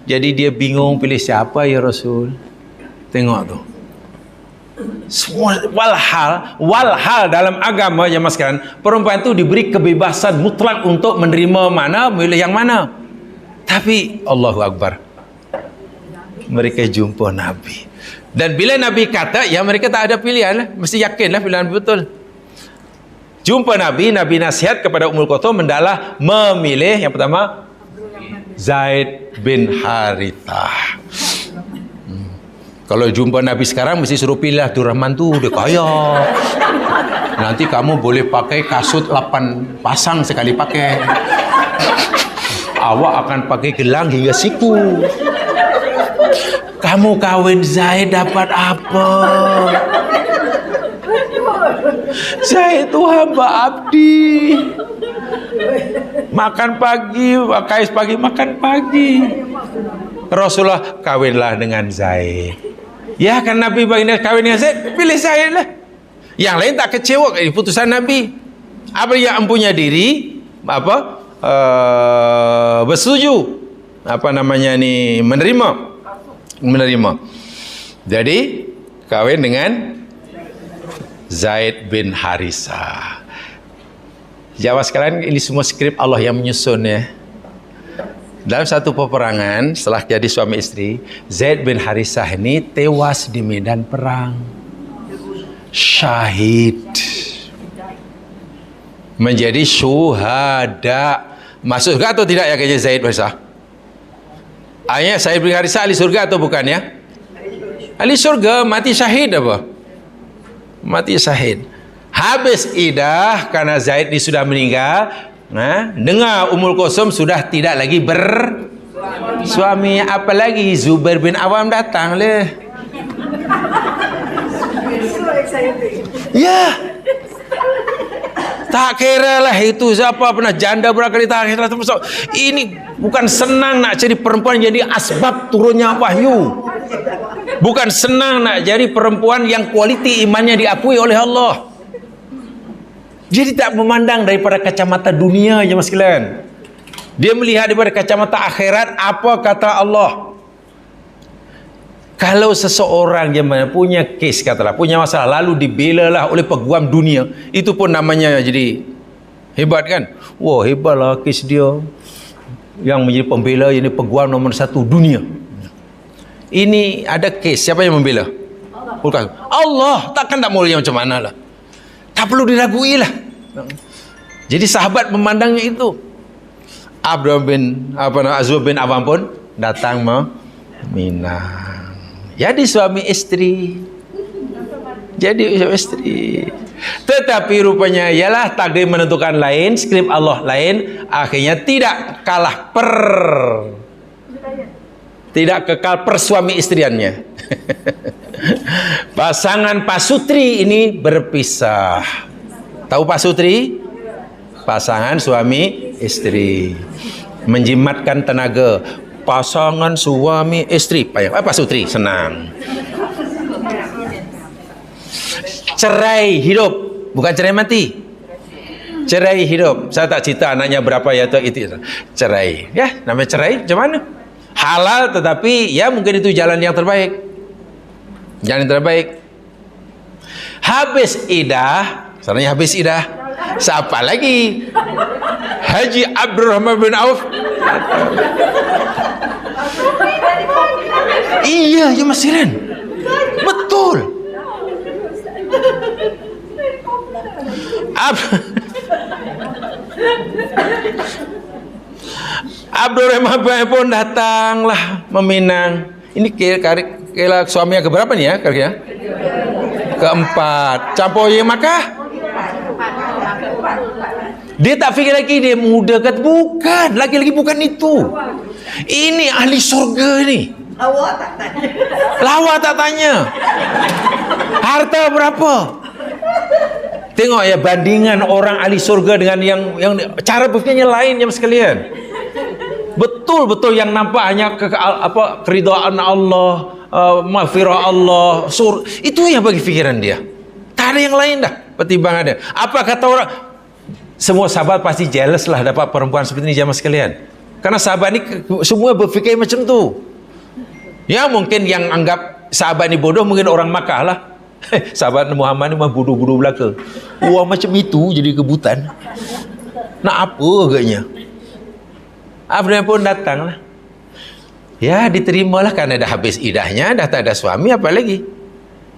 Jadi dia bingung pilih siapa ya Rasul. Tengok tu. Semua walhal dalam agama yang sekalian, perempuan itu diberi kebebasan mutlak untuk menerima mana, memilih yang mana. Tapi Allahu Akbar, mereka jumpa Nabi, dan bila Nabi kata, ya mereka tak ada pilihan lah, mesti yakinlah pilihan betul. Jumpa Nabi nasihat kepada Ummul Kulthum adalah memilih yang pertama Zaid bin Harithah. Kalau jumpa Nabi sekarang mesti suruh pilih Abdul Rahman tu, dia kaya. Nanti kamu boleh pakai kasut 8 pasang sekali pakai. Awak akan pakai gelang hingga siku. Kamu kawin Zaid dapat apa? Zaid itu hamba abdi. Makan pagi, kais pagi, makan pagi. Rasulullah, kawinlah dengan Zaid. Ya kan Nabi baginda kawin dengan Zaid, pilih Zaid lah. Yang lain tak kecewa dengan putusan Nabi. Apa yang empunya diri bersetuju, menerima. Jadi kawin dengan Zaid bin Harisah. Jawab sekalian, ini semua skrip Allah yang menyusun ya. Dalam satu peperangan, setelah jadi suami istri, Zaid bin Harisah ini tewas di medan perang. Syahid. Menjadi syuhada. Masuk surga atau tidak ya kayaknya Zaid bin Harisah? Ayah Zaid bin Harisah ahli surga atau bukan ya? Ahli surga, mati syahid apa? Mati syahid. Habis idah karena Zaid ini sudah meninggal. Nah, dengar Ummul Kulsum sudah tidak lagi bersuami. Apalagi Zubair bin Awam datang leh. Ya. Tak kira lah itu siapa pernah janda berapa kali tak kira. Ini bukan senang nak jadi perempuan jadi asbab turunnya wahyu. Bukan senang nak jadi perempuan yang kualiti imannya diakui oleh Allah. Dia tidak memandang daripada kacamata dunia ya mas sekalian. Dia melihat daripada kacamata akhirat, apa kata Allah. Kalau seseorang yang punya kes katalah, punya masalah lalu dibelalah oleh peguam dunia, itu pun namanya jadi hebat kan? Wah, hebatlah kes dia. Yang menjadi pembela ini peguam nomor 1 dunia. Ini ada kes, siapa yang membela? Allah, takkan tak mulia macam mana lah. Tak perlu diragui lah. Jadi sahabat memandangnya itu. Azub bin Awam pun datang meminang. Jadi suami istri. Tetapi rupanya ialah takdir menentukan lain, skrip Allah lain, akhirnya tidak kekal persuami istriannya. Pasangan pasutri ini berpisah. Tahu pasutri? Pasangan suami istri. Menjimatkan tenaga. Pasangan suami istri. Pasutri, senang. Cerai hidup, bukan cerai mati. Cerai hidup. Saya tak cerita anaknya berapa ya itu. Cerai. Ya, namanya cerai macam mana? Halal tetapi ya mungkin itu jalan yang terbaik. Jalan yang terbaik. Habis idah, sebenarnya habis idah. Siapa lagi? Haji Abdurrahman bin Auf. Iya, ya Mas Siren. Betul. Abdurrahman bin Auf pun datanglah meminang. Ini kira suami yang keberapa nih ya? Kira-kira keempat. Campur yang Makkah. Dia tak fikir lagi dia muda kat bukan, lagi-lagi bukan itu. Ini ahli surga ni. Lawa tak tanya. Harta berapa? Tengok ya bandingan orang ahli surga dengan yang cara berfikirnya lain ya sekalian. Betul-betul yang nampak hanya keridhaan Allah, maghfirah Allah, itu yang bagi fikiran dia. Tak ada yang lain dah pertimbangannya. Apa kata orang? Semua sahabat pasti jealous lah dapat perempuan seperti ini jamaah sekalian. Karena sahabat ni semua berfikir macam tu. Ya mungkin yang anggap sahabat ni bodoh mungkin orang Makkah lah. Sahabat Muhammad ni mah bodoh-bodoh belaka. Wah macam itu jadi kebutan. Nak apa agaknya? Abdullah pun datang lah. Ya diterimalah karena dah habis idahnya, dah tak ada suami apa lagi.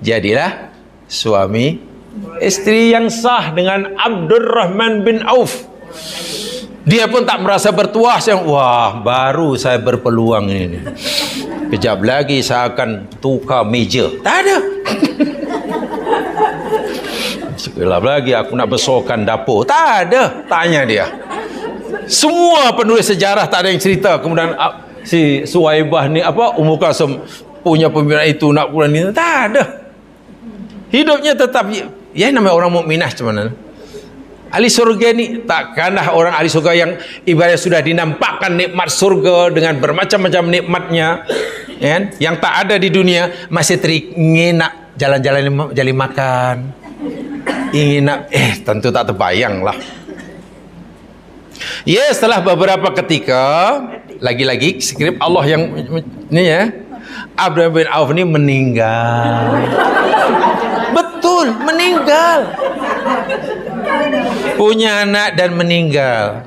Jadilah suami istri yang sah dengan Abdurrahman bin Auf. Dia pun tak merasa bertuah. Wah baru saya berpeluang ini. Kejap lagi saya akan tukar meja. Tak ada. Belum lagi aku nak besarkan dapur. Tak ada, tanya dia. Semua penulis sejarah tak ada yang cerita. Kemudian si Suwaibah ni Ummul Kalsum punya pemikiran itu nak pulang ni. Tak ada. Hidupnya tetap namanya orang mukminah macam mana? Ahli surga ni takkanlah orang ahli surga yang ibarat sudah dinampakkan nikmat surga dengan bermacam-macam nikmatnya, kan? Yang tak ada di dunia, masih ingin nak jalan-jalan jali makan, ingin nak tentu tak terbayang lah. Ya, setelah beberapa ketika, lagi-lagi skrip Allah yang ni ya, Abdurrahman bin Auf ni meninggal. Betul, meninggal. Punya anak dan meninggal.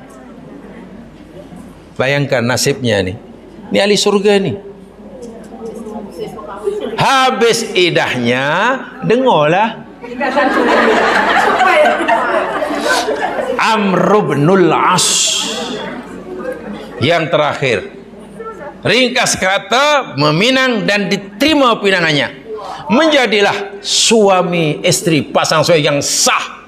Bayangkan nasibnya ni. Ni ahli surga ni. Habis idahnya, dengarlah. Amr bin As yang terakhir. Ringkas kata, meminang dan diterima pinangannya. Menjadilah suami isteri, pasang suami yang sah.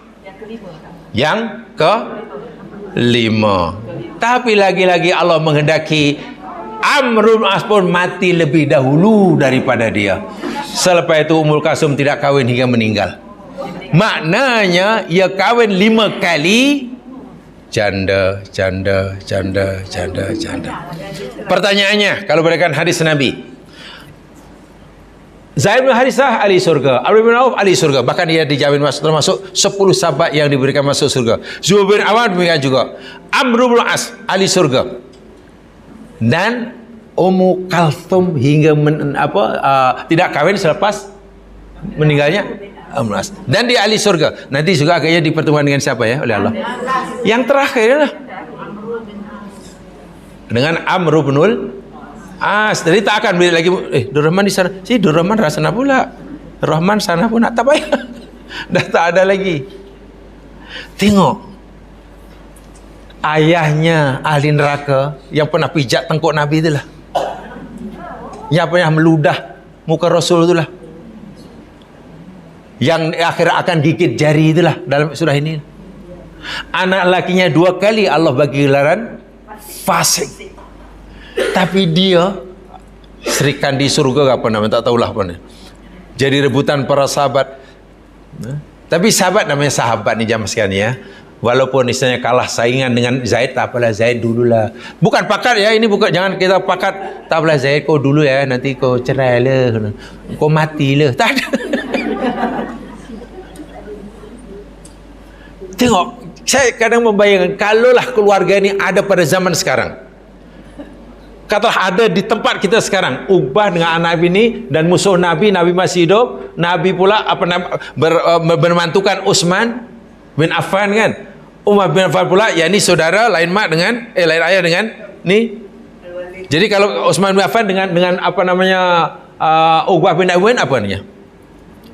Yang kelima. Tapi lagi-lagi Allah menghendaki Amr bin As pun mati lebih dahulu daripada dia. Selepas itu Ummul Kalsum tidak kahwin hingga meninggal. Maknanya ia kahwin 5 kali, janda. Pertanyaannya, kalau berdasarkan hadis Nabi, Zaid bin Harithah ahli surga, Amr bin Auf ahli surga, bahkan dia dijamin termasuk 10 sahabat yang diberikan masuk surga. Zubair bin Awam demikian juga. Amr bin As ahli surga. Dan Ummul Kalsum hingga tidak kahwin selepas meninggalnya Amr bin As. Dan dia ahli surga. Nanti juga akhirnya dipertemukan dengan siapa ya oleh Allah? Yang terakhir lah. Dengan Amr bin As. Jadi tak akan beli lagi Durrahman di sana. Si Durrahman sana pula. Rahman sana pun tak payah. Dah tak ada lagi. Tengok. Ayahnya ahli neraka yang pernah pijak tengkuk Nabi itulah. Yang pernah meludah muka Rasul itulah. Yang akhir akan gigit jari itulah dalam surah ini. Anak lakinya 2 kali Allah bagi gelaran fasik. Tapi dia serikan di surga apa namanya, tak tahulah apa namanya. Jadi rebutan para sahabat. Tapi sahabat namanya sahabat ni zaman sekarang ni ya. Walaupun istilahnya kalah saingan dengan Zaid, tak apalah Zaid dululah. Bukan pakat ya, ini bukan, jangan kita pakat. Tak apalah Zaid, kau dulu ya, nanti kau cerai lah, kau mati lah. Tak ada. Tengok, saya kadang membayangkan kalaulah keluarga ini ada pada zaman sekarang. Katalah ada di tempat kita sekarang, Uqbah dengan anak ini dan musuh Nabi masih hidup. Nabi pula bermantukan Utsman bin Affan kan. Umar bin Affan pula, yakni saudara lain mak dengan lain ayah dengan ni. Jadi kalau Utsman bin Affan dengan apa namanya Uqbah bin Affan apa namanya?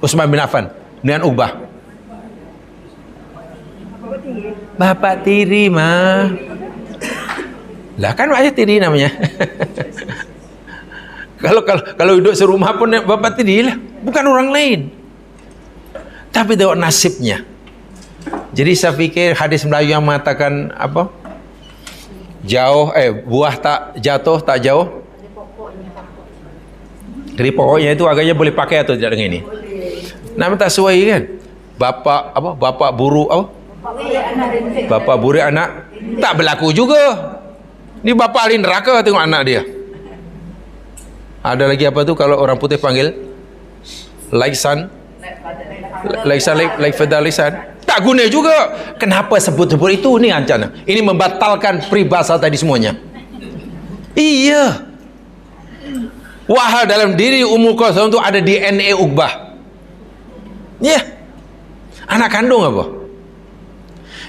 Utsman bin Affan dengan Uqbah. Bapak tiri mah. Lah kan ayah tiri namanya. Kalau duduk serumah pun bapak tiri lah, bukan orang lain. Tapi tengok nasibnya. Jadi saya fikir hadis Melayu yang mengatakan apa? Buah tak jatuh tak jauh. Jadi pokoknya itu agaknya boleh pakai atau tidak dengan ini? Nama tak sesuai kan? Bapak buru Bapak buru anak tak berlaku juga. Ni bapa ahli neraka, tengok anak dia. Ada lagi apa tu kalau orang putih panggil like son, like father, like son. Tak guna juga. Kenapa sebut-sebut itu ni ancana? Ini membatalkan peribahasa tadi semuanya. Iya. Wahal dalam diri Ummul Kalsum tu ada DNA Uqbah. Ya. Anak kandung apa?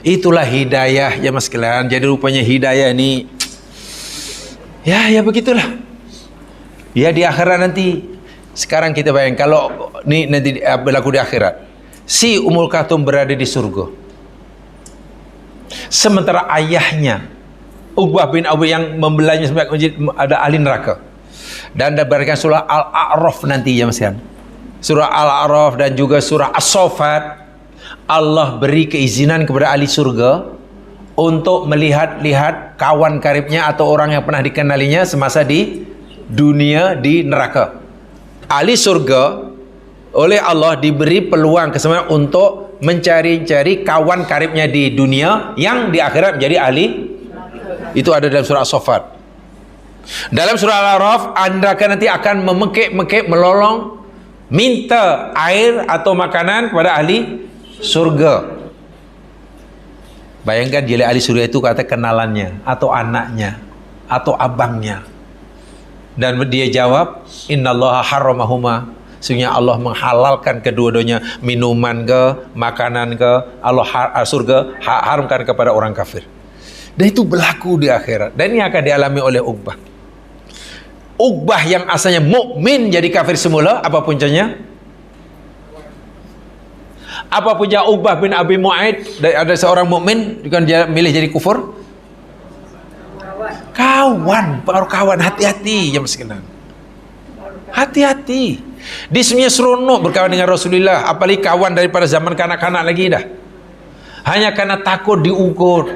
Itulah hidayah ya mas sekalian. Jadi rupanya hidayah ni ya begitulah. Ya di akhirat nanti. Sekarang kita bayangkan kalau ni nanti berlaku di akhirat. Si Ummul Kalsum berada di surga. Sementara ayahnya Uqbah bin Abi yang membelanya sampai ada ahli neraka. Dan diberikan surah Al-A'raf nanti ya Mas kan. Surah Al-A'raf dan juga surah As-Saffat. Allah beri keizinan kepada ahli surga untuk melihat-lihat kawan karibnya atau orang yang pernah dikenalinya semasa di dunia di neraka. Ahli surga oleh Allah diberi peluang kesempatan untuk mencari-cari kawan karibnya di dunia yang di akhirat menjadi ahli. Itu ada dalam surah As-Saffat. Dalam surah Al-A'raf, anda nanti akan memekik-mekik, melolong, minta air atau makanan kepada ahli surga. Bayangkan jeli ahli surga itu kata kenalannya, atau anaknya, atau abangnya. Dan dia jawab, innallaha harramahuma. Sesungguhnya Allah menghalalkan kedua-duanya, minuman ke, makanan ke, Allah surga haramkan kepada orang kafir. Dan itu berlaku di akhirat. Dan ini akan dialami oleh Uqbah. Uqbah yang asalnya mukmin jadi kafir semula, apa puncanya? Apa punya Uqbah bin Abi Mu'aid? Ada seorang mukmin bukan dia milih jadi kufur? Kawan, pengaruh kawan, hati-hati jam sekian. Hati-hati. Dia sebenarnya seronok berkawan dengan Rasulullah, apalagi kawan daripada zaman kanak-kanak lagi dah. Hanya karena takut diukur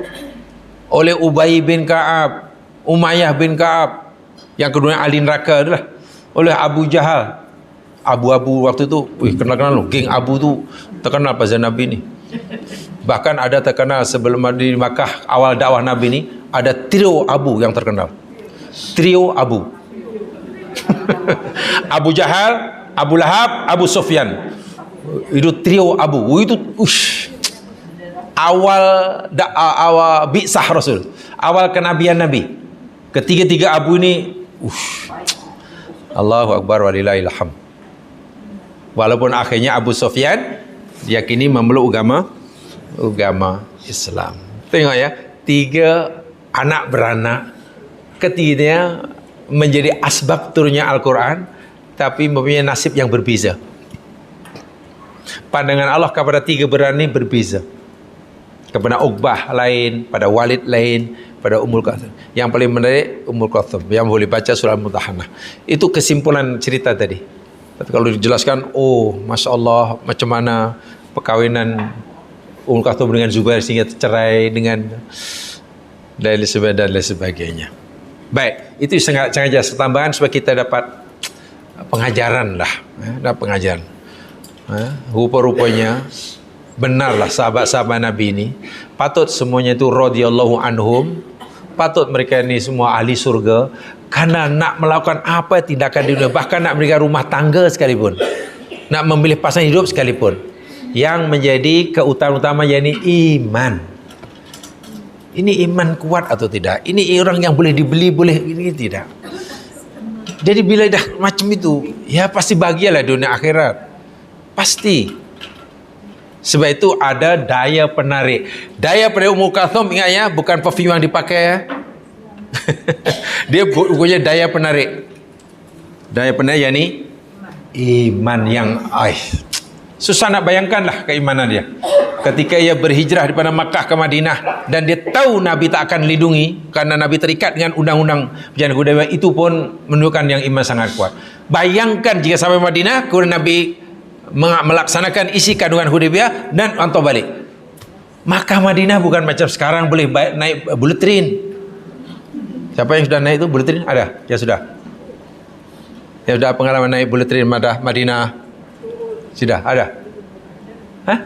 oleh Ubay bin Ka'ab, Umayyah bin Ka'ab, yang keduanya ahli neraka itulah, oleh Abu Jahal. Abu-abu waktu itu, kenal-kenal loh, geng Abu tu terkenal pada Nabi ni. Bahkan ada terkenal sebelum di Makkah awal dakwah Nabi ni, ada trio Abu yang terkenal. Trio Abu. Abu Jahal, Abu Lahab, Abu Sufyan. Itu trio Abu. Itu awal bi'sah Rasul. Awal kenabian Nabi. Ketiga-tiga Abu ini Allahu Akbar walillahil hamd. Walaupun akhirnya Abu Sufyan diyakini memeluk agama Islam. Tengok ya, 3 anak beranak, ketiganya menjadi asbab turunnya Al-Quran, tapi mempunyai nasib yang berbeza. Pandangan Allah kepada 3 beranak ini berbeza. Kepada Uqbah lain, pada Walid lain, pada Ummul Qathum. Yang paling menarik Ummul Qathum, yang boleh baca surah Al-Mutahanah. Itu kesimpulan cerita tadi. Tapi kalau dijelaskan, Masya Allah, macam mana perkawinan Ummul Qathum dengan Zubair sehingga tercerai dengan dan lain sebagainya. Baik, itu sengaja tambahan supaya kita dapat pengajaran lah, dapat pengajaran. Rupa-rupanya benarlah sahabat-sahabat Nabi ini, patut semuanya itu radhiyallahu anhum, patut mereka ini semua ahli surga, karena nak melakukan apa tindakan di dunia, bahkan nak berikan rumah tangga sekalipun, nak memilih pasangan hidup sekalipun, yang menjadi keutamaan utama yakni iman. Ini iman kuat atau tidak? Ini orang yang boleh dibeli, boleh ini tidak. Jadi bila dah macam itu, ya pasti bahagialah dunia akhirat. Pasti. Sebab itu ada daya penarik. Daya penarik Ummul Qathum, ingat ya, bukan perfume yang dipakai ya. Dia punya daya penarik. Daya penarik yakni iman yang susah nak bayangkanlah keimanan dia. Ketika ia berhijrah daripada Makkah ke Madinah dan dia tahu Nabi tak akan lindungi karena Nabi terikat dengan undang-undang perjanjian Hudaybiyah, itu pun menunjukkan yang iman sangat kuat. Bayangkan jika sampai Madinah kemudian Nabi melaksanakan isi kandungan Hudaybiyah dan hantar balik. Makkah Madinah bukan macam sekarang boleh naik bullet train. Siapa yang sudah naik itu bullet train? Ada? Ya sudah. Yang sudah pengalaman naik bullet train Madinah? Sudah? Ada? Hah?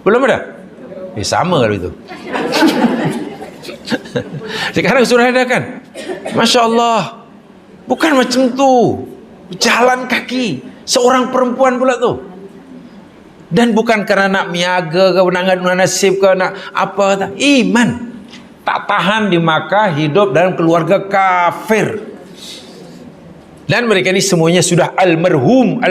Belum ada? Sama kalau itu. Sekarang sudah ada kan? Masya Allah. Bukan macam tu. Jalan kaki. Seorang perempuan pula tu. Dan bukan kerana nak miaga ke, nak nasib ke, nak apa. Iman. Tak tahan di Makkah, hidup dalam keluarga kafir. Dan mereka ini semuanya sudah almarhum.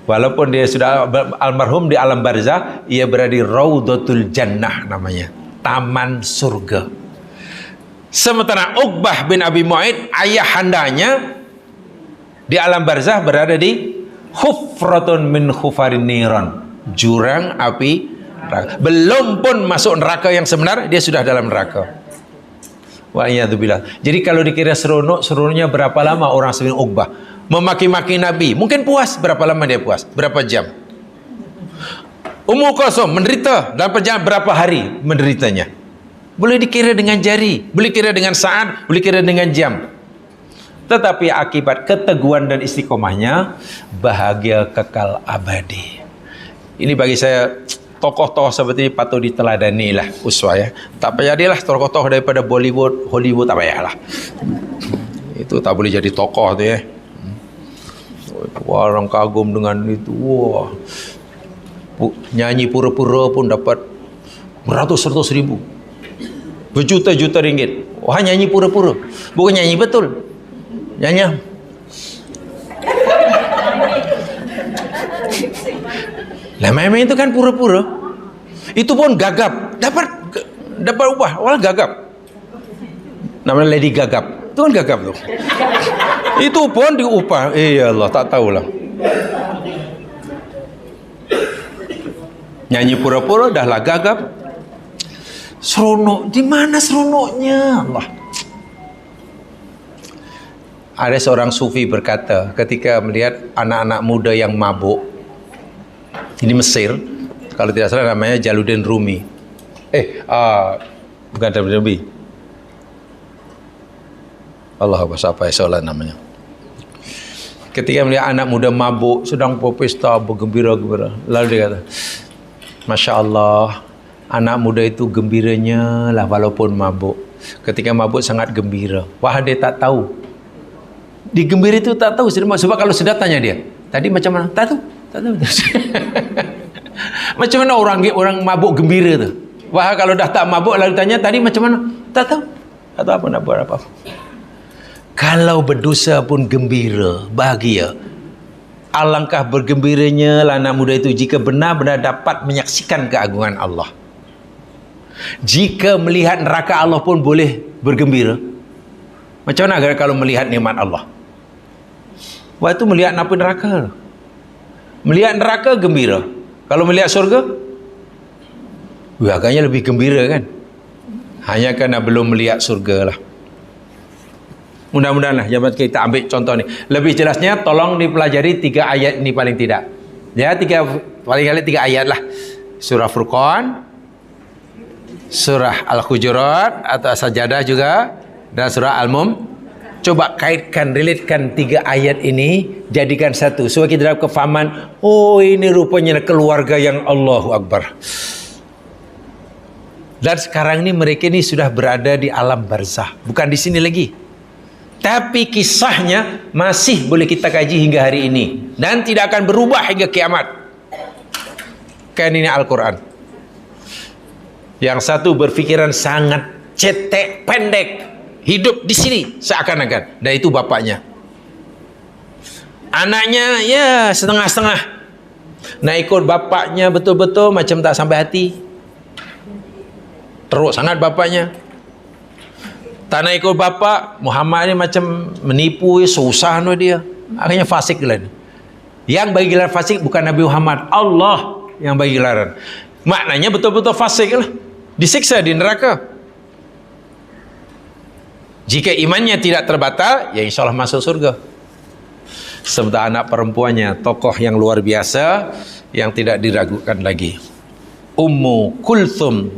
Walaupun dia sudah almarhum di alam barzah, ia berada di Raudatul Jannah namanya, taman surga. Sementara Uqbah bin Abi Mu'aid, ayahandanya di alam barzah berada di Hufratun min Khufarin Niran, jurang api neraka. Belum pun masuk neraka yang sebenar, dia sudah dalam neraka. Wa'iyadzubillah. Jadi kalau dikira seronoknya berapa lama orang seperti Uqbah memaki-maki Nabi, mungkin puas. Berapa lama dia puas? Berapa jam? Ummu Kulsum menderita dalam perjalanan berapa hari menderitanya. Boleh dikira dengan jari, boleh kira dengan saat, boleh kira dengan jam. Tetapi akibat keteguhan dan istiqomahnya, bahagia kekal abadi. Ini bagi saya, tokoh-tokoh seperti ini patut diteladani lah, uswah ya. Tak payah dia lah tokoh-tokoh daripada Bollywood, Hollywood, tak payah lah. Itu tak boleh jadi tokoh tu ya. Wah, orang kagum dengan itu. Wah, nyanyi pura-pura pun dapat beratus-ratus ribu, berjuta-juta ringgit. Wah, nyanyi pura-pura, bukan nyanyi betul. Nyanyi lah, main-main itu kan pura-pura. Itu pun gagap, dapat upah, wala gagap. Namanya Lady Gagap. Itu kan gagap tu. Itu pun diupah. Ya Allah, tak tahulah. Nyanyi pura-pura dah lah gagap. Seronok, di mana seronoknya Allah? Ada seorang sufi berkata ketika melihat anak-anak muda yang mabuk di Mesir, kalau tidak salah namanya Jaluddin Rumi. Bukan Jaluddin Rumi. Allah apa salah namanya. Ketika melihat anak muda mabuk sedang berpesta bergembira-gembira, lalu dia kata, Masya Allah, anak muda itu gembiranya lah walaupun mabuk. Ketika mabuk sangat gembira. Wah, dia tak tahu. Di gembira itu tak tahu. Sebab kalau sudah tanya dia, tadi macam mana? Tak tahu. Macam mana orang mabuk gembira tu? Wah, kalau dah tak mabuk lalu tanya, tadi macam mana? Tak tahu. Tak tahu apa nak buat apa. Kalau berdosa pun gembira, bahagia. Alangkah bergembiranya anak muda itu jika benar-benar dapat menyaksikan keagungan Allah. Jika melihat neraka Allah pun boleh bergembira. Macam mana kalau melihat nikmat Allah? Waktu melihat api neraka. Melihat neraka gembira. Kalau melihat surga, agaknya lebih gembira kan? Hanya kerana belum melihat surga lah. Mudah-mudahan lah kita ambil contoh ni. Lebih jelasnya tolong dipelajari 3 ayat ni paling tidak. Ya, paling kali 3 ayat lah. Surah Furqan, Surah Al-Hujurat atau As-Sajadah juga, dan Surah Al-Mum. Coba kaitkan, relatekan 3 ayat ini, jadikan satu. Supaya kita dapat kefahaman, oh ini rupanya keluarga yang Allahu Akbar. Dan sekarang ni mereka ni sudah berada di alam barzah. Bukan di sini lagi. Tapi kisahnya masih boleh kita kaji hingga hari ini. Dan tidak akan berubah hingga kiamat. Kan ini Al-Quran. Yang satu berfikiran sangat cetek, pendek. Hidup di sini seakan-akan. Dan itu bapaknya. Anaknya ya setengah-setengah. Nak ikut bapaknya betul-betul macam tak sampai hati. Teruk sangat bapaknya. Tak nak ikut bapak, Muhammad ni macam menipu, susah dia. Akhirnya fasik lah ni. Yang bagi gelaran fasik bukan Nabi Muhammad, Allah yang bagi gelaran. Maknanya betul-betul fasik lah. Disiksa di neraka. Jika imannya tidak terbatal, ya insya Allah masuk surga. Sementara anak perempuannya, tokoh yang luar biasa, yang tidak diragukan lagi. Ummu Kulthum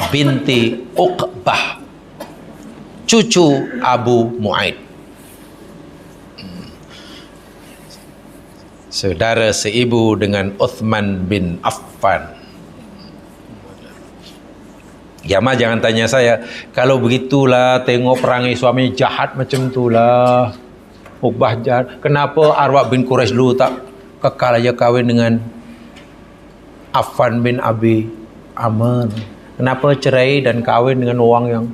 binti Uqbah, cucu Abu Mu'aid, saudara seibu dengan Uthman bin Affan. Jamaah jangan tanya saya, kalau begitulah tengok perangai suami jahat macam itulah, Uqbah jahat, kenapa Arwah bin Quraisy dulu tak kekal aja kahwin dengan Affan bin Abi Amr? Kenapa cerai dan kahwin dengan orang yang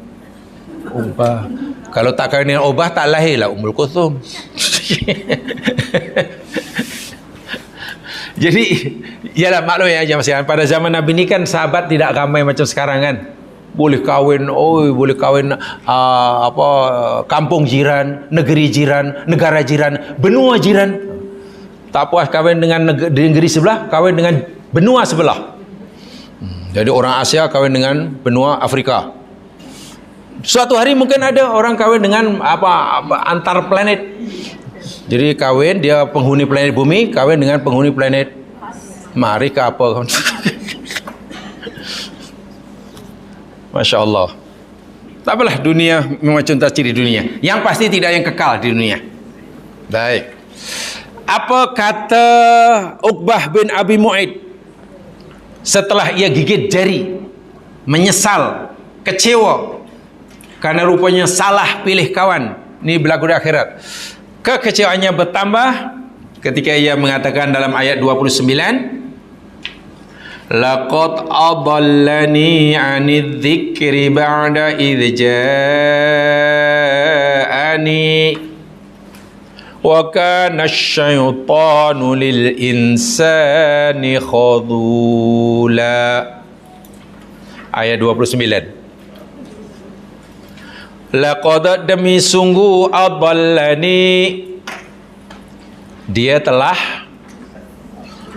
Uqbah? Kalau tak kahwin dengan Uqbah, tak lahirlah Ummul Kulthum. Jadi, ialah maklum ya jemaah, pada zaman Nabi ni kan sahabat tidak ramai macam sekarang kan. Boleh kahwin, boleh kahwin kampung jiran, negeri jiran, negara jiran, benua jiran. Tak puas kahwin dengan negeri sebelah, kahwin dengan benua sebelah. Jadi orang Asia kahwin dengan benua Afrika. Suatu hari mungkin ada orang kahwin dengan antar planet. Jadi kahwin, dia penghuni planet bumi kahwin dengan penghuni planet Marika apa. Masya Allah. Tak apalah, dunia memang contoh ciri dunia. Yang pasti tidak yang kekal di dunia. Baik. Apa kata Uqbah bin Abi Mu'aid setelah ia gigit jari, menyesal, kecewa karena rupanya salah pilih kawan? Ini berlaku di akhirat. Kekecewaannya bertambah ketika ia mengatakan dalam ayat 29, laqad adallani 'anidz dzikri ba'da idz ja'ani wa kana asy-syaitanu lil insani khadula. Ayat 29. Laqad, demi sungguh, adallani, dia telah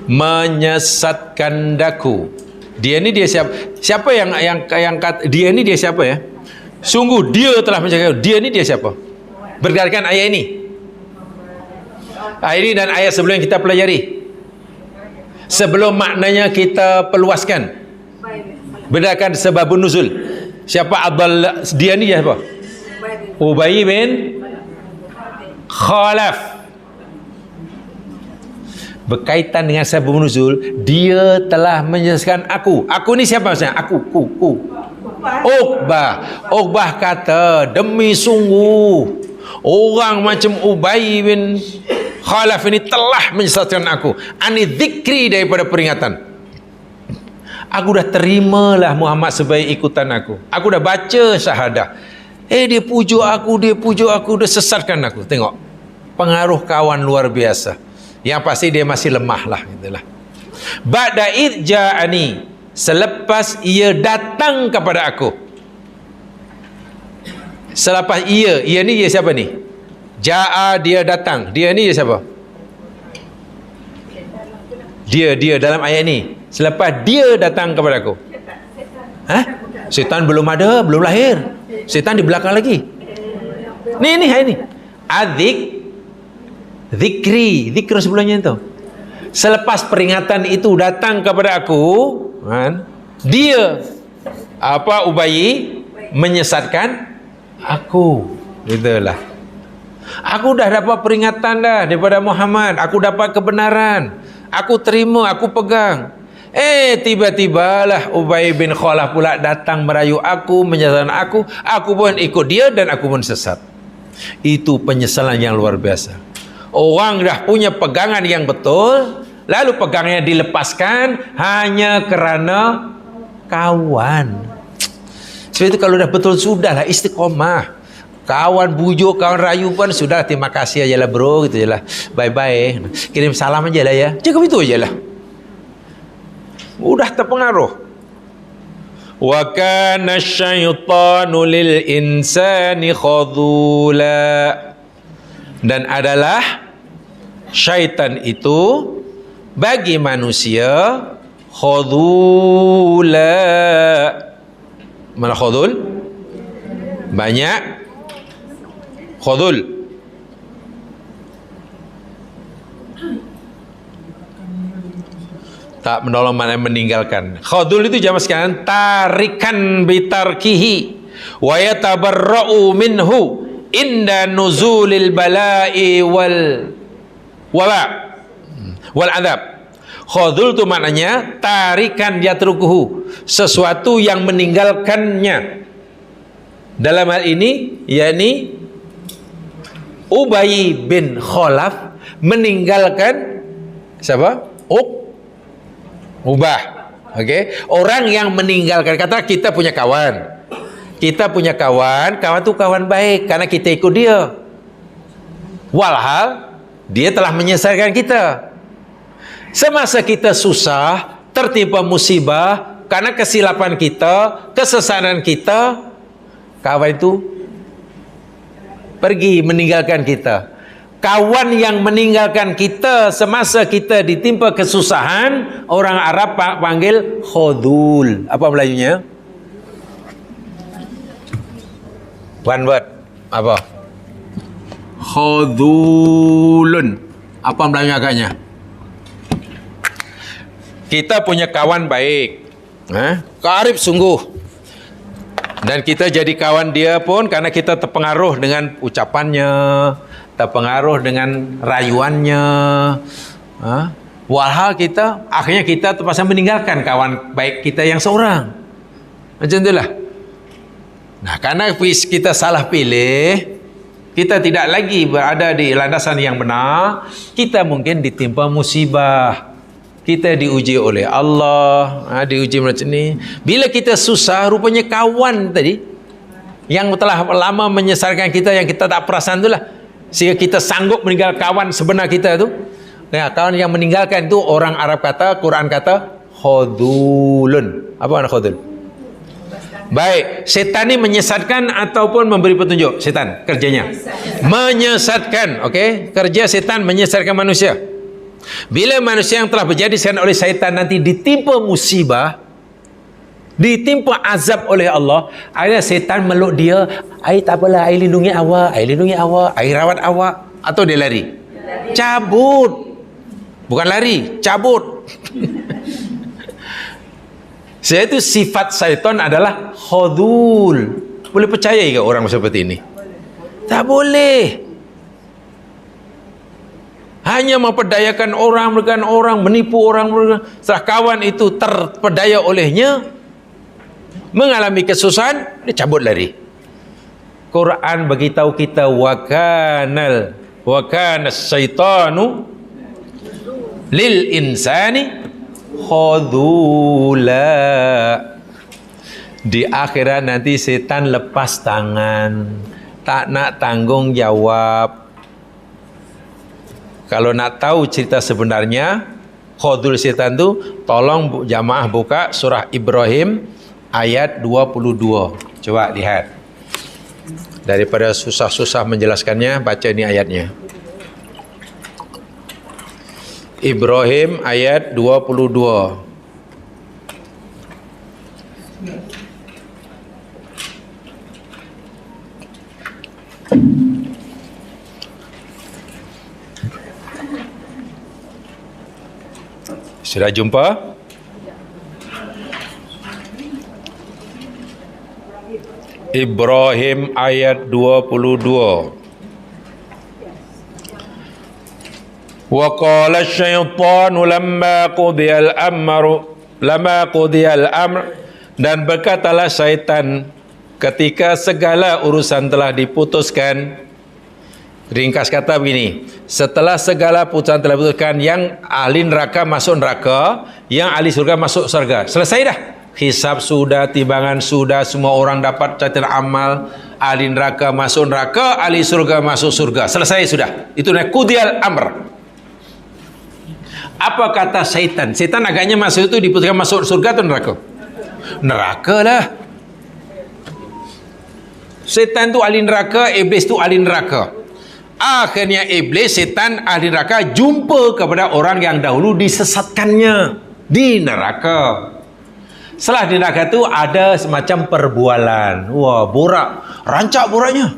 menyesatkan daku. Dia ni dia siapa? Siapa yang kata dia ni dia siapa ya? Sungguh dia telah menyesatkan. Dia ni dia siapa? Berdasarkan ayat ini. Ayat ini dan ayat sebelum yang kita pelajari. Sebelum maknanya kita perluaskan. Berdasarkan sebabun nuzul. Siapa Abdullah? Dia ni dia siapa? Ubay bin Khalaf. Berkaitan dengan sebab nuzul, dia telah menyesatkan aku. Aku ni siapa maksudnya? Aku. Uqbah kata, demi sungguh orang macam Ubay bin Khalaf ini telah menyesatkan aku. Ani zikri, daripada peringatan. Aku dah terimalah Muhammad sebagai ikutan aku. Aku dah baca syahadah. Dia pujuk aku, dia sesatkan aku. Tengok, pengaruh kawan luar biasa. Yang pasti dia masih lemah lah, gitulah. Ba'da id ja'ani, selepas ia datang kepada aku. Selepas ia ni dia siapa ni? Ja'a, dia datang. Dia ni dia siapa? Dia dalam ayat ni. Selepas dia datang kepada aku. Syaitan belum ada, belum lahir. Syaitan di belakang lagi. Ni ayat ni. Zikri sebelumnya itu. Selepas peringatan itu datang kepada aku, kan, dia Ubay menyesatkan aku. Itulah. Aku dah dapat peringatan dah daripada Muhammad. Aku dapat kebenaran. Aku terima, aku pegang. Tiba-tibalah Ubay bin Khalaf pula datang merayu aku, menyesatkan aku. Aku pun ikut dia dan aku pun sesat. Itu penyesalan yang luar biasa. Orang dah punya pegangan yang betul, lalu pegangannya dilepaskan hanya kerana kawan. Sebab itu kalau dah betul, sudahlah istiqomah. Kawan bujuk, kawan rayu pun sudah, terima kasih aja lah bro, gitu je lah, bye-bye, kirim salam aja lah ya, cukup itu aja lah. Udah terpengaruh. Wa kana asy-syaitanu lil insani khadula. Dan adalah syaitan itu bagi manusia khadula. Mana khadul? Banyak khadul. Tak menolong, mana meninggalkan. Khadul itu zaman sekarang tarikan bitarkihi wa yatabarra'u minhu inda nuzulil bala'i wal adab. Khadul itu maknanya tarikan yatrukuhu, sesuatu yang meninggalkannya. Dalam hal ini yakni Ubay bin Khalaf meninggalkan siapa? Ubah. Okey, orang yang meninggalkan, kata kita punya kawan. Kita punya kawan tu kawan baik karena kita ikut dia. Walhal dia telah menyesatkan kita. Semasa kita susah, tertimpa musibah karena kesilapan kita, kesesatan kita, kawan itu pergi meninggalkan kita. Kawan yang meninggalkan kita semasa kita ditimpa kesusahan, orang Arab panggil khadul. Apa Melayunya? One word. Apa? Khadulun. Apa Melayu agaknya? Kita punya kawan baik, karib sungguh, Dan kita jadi kawan dia pun karena kita terpengaruh dengan ucapannya, terpengaruh dengan rayuannya. Walhal akhirnya kita terpaksa meninggalkan kawan baik kita yang seorang. Macam itulah. Nah, karena kita salah pilih, kita tidak lagi berada di landasan yang benar, kita mungkin ditimpa musibah. Kita diuji oleh Allah, diuji macam ni. Bila kita susah, rupanya kawan tadi yang telah lama menyesatkan kita, yang kita tak perasan itulah, sehingga kita sanggup meninggal kawan sebenar kita tu. Nah, kawan yang meninggalkan itu orang Arab kata, Quran kata khudulun. Apa makna khudul? Baik, setan ni menyesatkan ataupun memberi petunjuk? Setan kerjanya menyesatkan. Okey, kerja setan menyesatkan manusia. Bila manusia yang telah berjadikan oleh syaitan nanti ditimpa musibah, ditimpa azab oleh Allah, akhirnya setan meluk dia, "Ai tak apalah, ai lindungi awak, ai rawat awak." Atau dia lari? Cabut. Bukan lari, cabut. Saya itu sifat syaitan adalah khudul. Boleh percaya ke orang seperti ini? Tak boleh. Hanya memperdayakan orang, menipu orang. Setelah kawan itu terperdaya olehnya, mengalami kesusahan, dia cabut lari. Quran beritahu kita wa kana syaitanu lil insani khudula. Di akhirat nanti setan lepas tangan, tak nak tanggung jawab. Kalau nak tahu cerita sebenarnya khudul setan tu, tolong jamaah buka surah Ibrahim ayat 22. Coba lihat. Daripada susah-susah menjelaskannya, baca ni ayatnya. Ibrahim ayat 22. Sudah jumpa? Ibrahim ayat 22. Wa qala asy-syaitanu lamma qudiyal amr, dan berkatalah syaitan ketika segala urusan telah diputuskan. Ringkas kata begini, setelah segala putusan telah diputuskan, yang ahli neraka masuk neraka, yang ahli surga masuk surga. Selesai dah. Hisab sudah, timbangan sudah, semua orang dapat catatan amal. Ahli neraka masuk neraka, ahli surga masuk surga. Selesai sudah. Itu namanya qudiyal amr. Apa kata syaitan? Syaitan agaknya masuk itu diputuskan masuk surga atau neraka? Neraka lah. Syaitan tu ahli neraka, iblis tu ahli neraka. Akhirnya iblis, setan, ahli neraka jumpa kepada orang yang dahulu disesatkannya di neraka. Setelah di neraka itu ada semacam perbualan. Wah, borak. Rancak boraknya.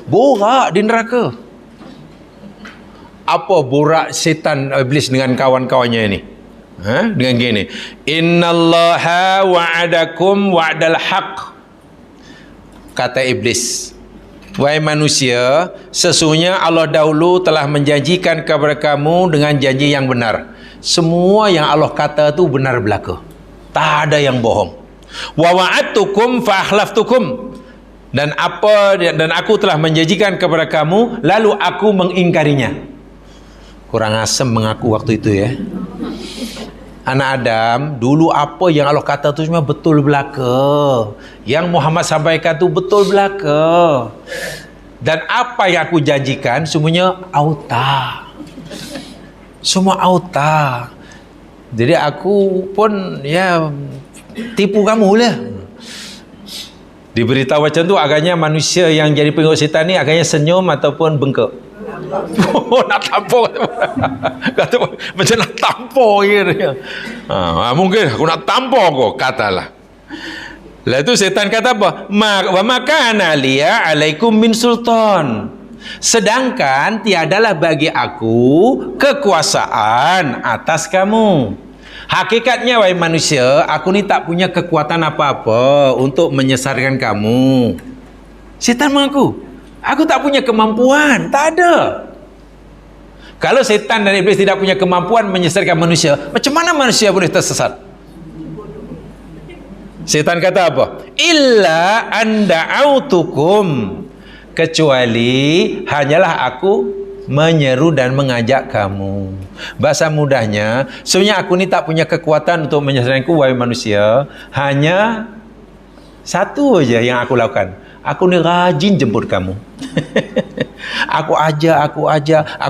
Borak di neraka. Apa borak setan iblis dengan kawan-kawannya ini? Dengan gini. Innallaha wa'adakum wa'dal haq. Kata iblis. Wahai manusia, sesungguhnya Allah dahulu telah menjanjikan kepada kamu dengan janji yang benar. Semua yang Allah kata itu benar belaka. Tak ada yang bohong. Wa wa'adtukum fa akhlaftukum. Dan aku telah menjanjikan kepada kamu, lalu aku mengingkarinya. Kurang asam mengaku waktu itu ya. Anak Adam, dulu apa yang Allah kata tu cuma betul belaka. Yang Muhammad sampaikan tu betul belaka. Dan apa yang aku janjikan semuanya auta. Semua auta. Jadi aku pun ya tipu kamu lah. Diberitahu macam tu, agaknya manusia yang jadi pengikut setan ni agaknya senyum ataupun bengkak. Oh, nak tampuk. Kata macam nak tampuk dia. Mungkin aku nak tampuk kau, katalah. Lalu tu setan kata apa? Wa makana liya alaikum min sultan. Sedangkan tiadalah bagi aku kekuasaan atas kamu. Hakikatnya wahai manusia, aku ni tak punya kekuatan apa-apa untuk menyesatkan kamu. Setan mengaku, aku tak punya kemampuan, tak ada. Kalau setan dan iblis tidak punya kemampuan menyesatkan manusia, macam mana manusia boleh tersesat? Setan kata apa? Illa anda'autukum, kecuali hanyalah aku menyeru dan mengajak kamu. Bahasa mudahnya, sebenarnya aku ni tak punya kekuatan untuk menyesatkanku wahai manusia. Hanya satu aja yang aku lakukan. Aku ni rajin jemput kamu. Aku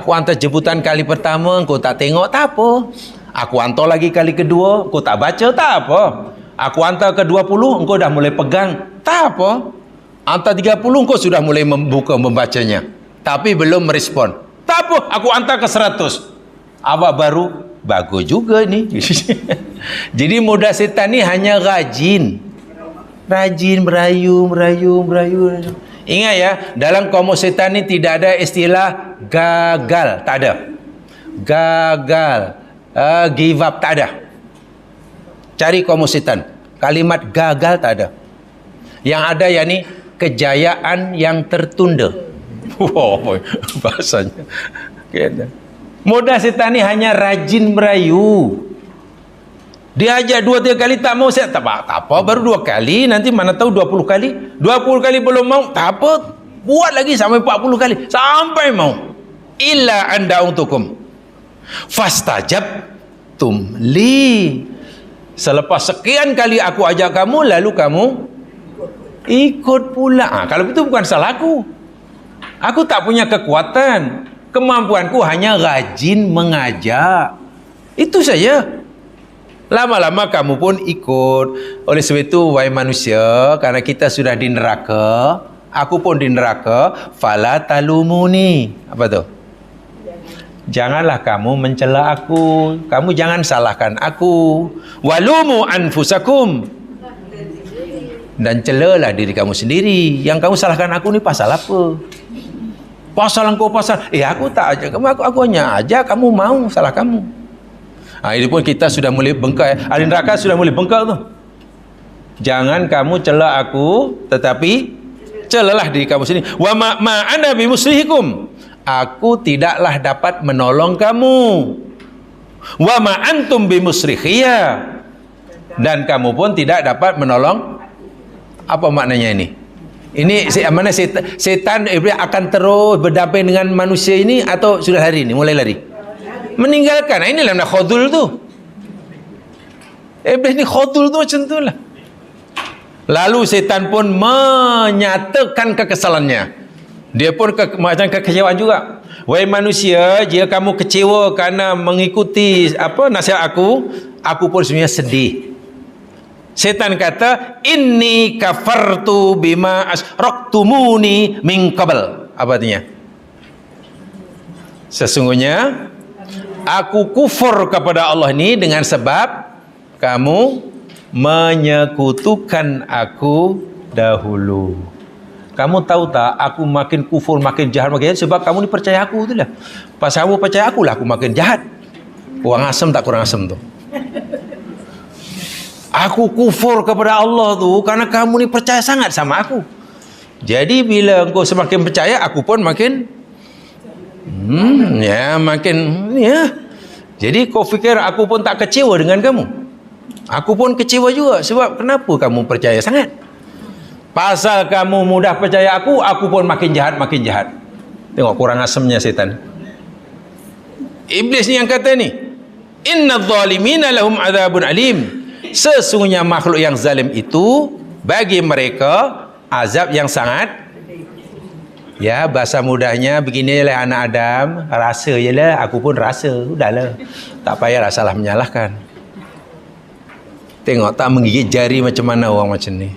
hantar jemputan kali pertama, kau tak tengok, tak apa. Aku hantar lagi kali kedua, kau tak baca, tak apa. Aku hantar ke 20, engkau dah mulai pegang, tak apa. Hantar 30, engkau sudah mulai membacanya, tapi belum merespon. Tak apa, aku hantar ke 100. Awak baru, bagus juga ni. Jadi modal setan ni hanya rajin merayu. Ingat ya, dalam kaum setan ni tidak ada istilah gagal, tak ada. Give up, tak ada. Cari kaum setan, kalimat gagal tak ada. Yang ada ya ni kejayaan yang tertunda. Wow, bahasanya. Modal setan ni hanya rajin merayu. Dia ajar 2-3 kali tak mau, saya tak apa, baru 2 kali, nanti mana tahu 20 kali. 20 kali belum mau, tak apa, buat lagi sampai 40 kali sampai mau. Illa anda'utukum fastajabtum li. Selepas sekian kali aku ajak kamu, lalu kamu ikut pula. Kalau itu bukan salah aku. Aku tak punya kekuatan. Kemampuanku hanya rajin mengajak. Itu saja. Lama-lama kamu pun ikut. Oleh sebab itu, wahai manusia, karena kita sudah di neraka, aku pun di neraka, fala talumuni. Apa tu? Janganlah kamu mencela aku. Kamu jangan salahkan aku. Walumu anfusakum. Dan celalah diri kamu sendiri. Yang kamu salahkan aku ni pasal apa? Pasal engkau pasal. Aku tak ajak kamu. Aku hanya ajak kamu mau, salah kamu. Ini pun kita sudah mulai bengkak. Ahli neraka sudah mulai bengkak tu. Jangan kamu cela aku, tetapi celalah diri kamu sendiri. Wa ma ana bimusrihikum. Aku tidaklah dapat menolong kamu. Wa ma antum bimusrikhiya. Dan kamu pun tidak dapat menolong. Apa maknanya ini? Ini mana setan iblis akan terus berdamping dengan manusia ini atau sudah lari ini, mulai lari? Meninggalkan. Inilah nak khudul tu. Iblis ni khudul tu macam tu lah. Lalu setan pun menyatakan kekesalannya. Dia pun macam kekecewaan juga. Wahai manusia, jika kamu kecewa kerana mengikuti nasihat aku pun sebenarnya sedih. Setan kata, inni kafartu bima asraktumuni min qabl. Apa artinya? Sesungguhnya aku kufur kepada Allah ni dengan sebab kamu menyekutukan aku dahulu. Kamu tahu tak, aku makin kufur, makin jahat, sebab kamu ni percaya aku tu lah. Pasal kamu percaya aku lah, aku makin jahat. Kurang asam tak kurang asam tu? Aku kufur kepada Allah tu karena kamu ni percaya sangat sama aku. Jadi bila engkau semakin percaya, aku pun makin Jadi kau fikir aku pun tak kecewa dengan kamu? Aku pun kecewa juga. Sebab kenapa kamu percaya sangat? Pasal kamu mudah percaya aku pun makin jahat. Tengok kurang asamnya setan. Iblis ni yang kata ni, innadh zalimina lahum adzabun alim. Sesungguhnya makhluk yang zalim itu bagi mereka azab yang sangat. Ya, bahasa mudahnya beginilah anak Adam, rasa je lah, aku pun rasa, udahlah, tak payahlah salah menyalahkan. Tengok tak menggigit jari macam mana orang macam ni.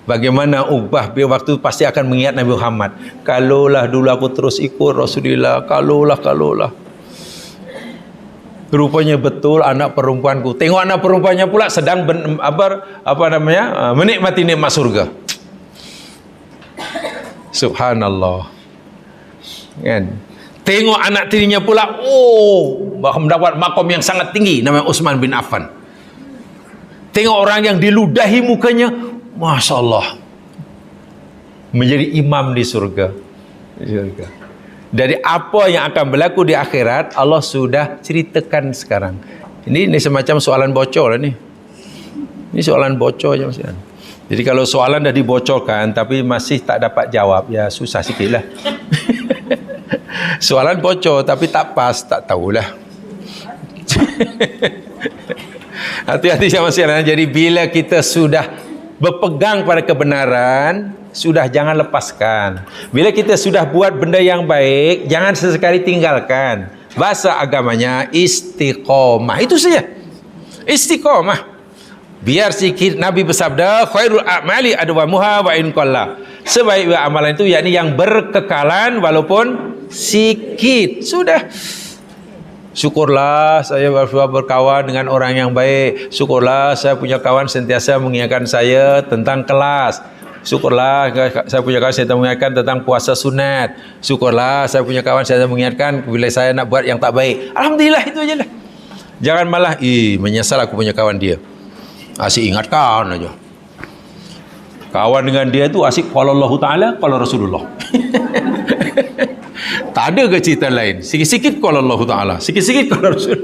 Bagaimana Uqbah waktu pasti akan mengingat Nabi Muhammad. Kalaulah dulu aku terus ikut Rasulullah, kalaulah. Rupanya betul anak perempuanku. Tengok anak perempuannya pula sedang menikmati nikmat surga. Subhanallah. Kan? Tengok anak tirinya pula, mendapat makom yang sangat tinggi, namanya Utsman bin Affan. Tengok orang yang diludahi mukanya, Masya Allah, menjadi imam di surga. Dari apa yang akan berlaku di akhirat, Allah sudah ceritakan sekarang. Ini semacam soalan bocor lah ni. Ini soalan bocor je masih. Jadi kalau soalan dah dibocorkan tapi masih tak dapat jawab, ya susah sikit lah. Soalan bocor tapi tak pas, tak tahulah. Hati-hati sama sekalian. Jadi bila kita sudah berpegang pada kebenaran, sudah jangan lepaskan. Bila kita sudah buat benda yang baik, jangan sesekali tinggalkan. Bahasa agamanya istiqomah. Itu saja. Istiqomah. Biar sikit, Nabi bersabda, khairul a'mali adwamuha wa in qalla. Sebaik amalan itu yakni yang berkekalan walaupun sikit. Sudah. Syukurlah saya berkawan dengan orang yang baik. Syukurlah saya punya kawan sentiasa mengingatkan saya tentang kelas. Syukurlah saya punya kawan sentiasa mengingatkan tentang puasa sunat. Syukurlah saya punya kawan sentiasa mengingatkan bila saya nak buat yang tak baik. Alhamdulillah, itu aja lah. Jangan malah menyesal aku punya kawan dia. Asyik ingatkan aja. Kawan dengan dia tu asyik qala Allah Ta'ala, qala Rasulullah. Tak ada ke cerita lain? Sikit-sikit qala Allah Ta'ala, sikit-sikit qala Rasul.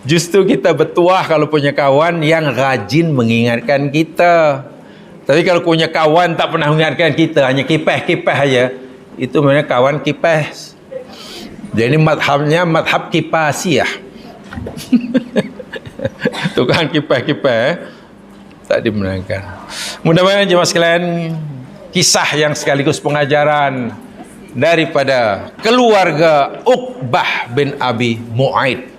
Justru kita bertuah kalau punya kawan yang rajin mengingatkan kita. Tapi kalau punya kawan tak pernah mengingatkan kita, hanya kipah-kipah aja, itu namanya kawan kipah. Jadi madhabnya madhab kipasiyah. Tukang kipah-kipah tak dimenangkan. Mudah-mudahan jemaah sekalian, kisah yang sekaligus pengajaran daripada keluarga Uqbah bin Abi Mu'aid,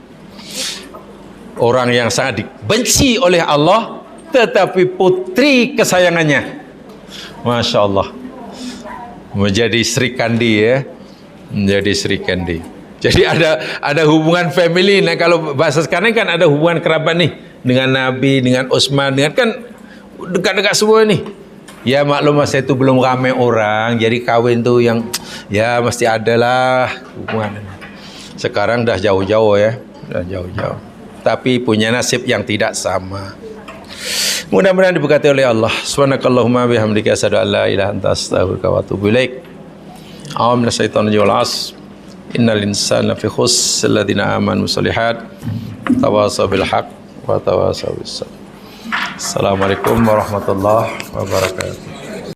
orang yang sangat dibenci oleh Allah tetapi putri kesayangannya, Masya Allah, menjadi Sri Kandi, ya, menjadi Sri Kandi. Jadi ada hubungan family. Nah, kalau bahasa sekarang kan ada hubungan kerabat nih dengan Nabi, dengan Utsman, dengan kan dekat-dekat semua ni. Ya maklum masa itu belum ramai orang, jadi kahwin tu yang ya mesti adalah hubungan. Sekarang dah jauh-jauh, ya, dah jauh-jauh. Tapi punya nasib yang tidak sama. Mudah-mudahan diberkati oleh Allah. Subhanakallahumma bihamdika asyhadu an la ilaha illa anta astaghfiruka wa atubu ilaik. A'udzu minasyaitonir rajim. Innal insana fi khusr alladziina aamanu shalihat tawasaw bil haqq wa tawasaw bis sabr. Assalamualaikum warahmatullahi wabarakatuh.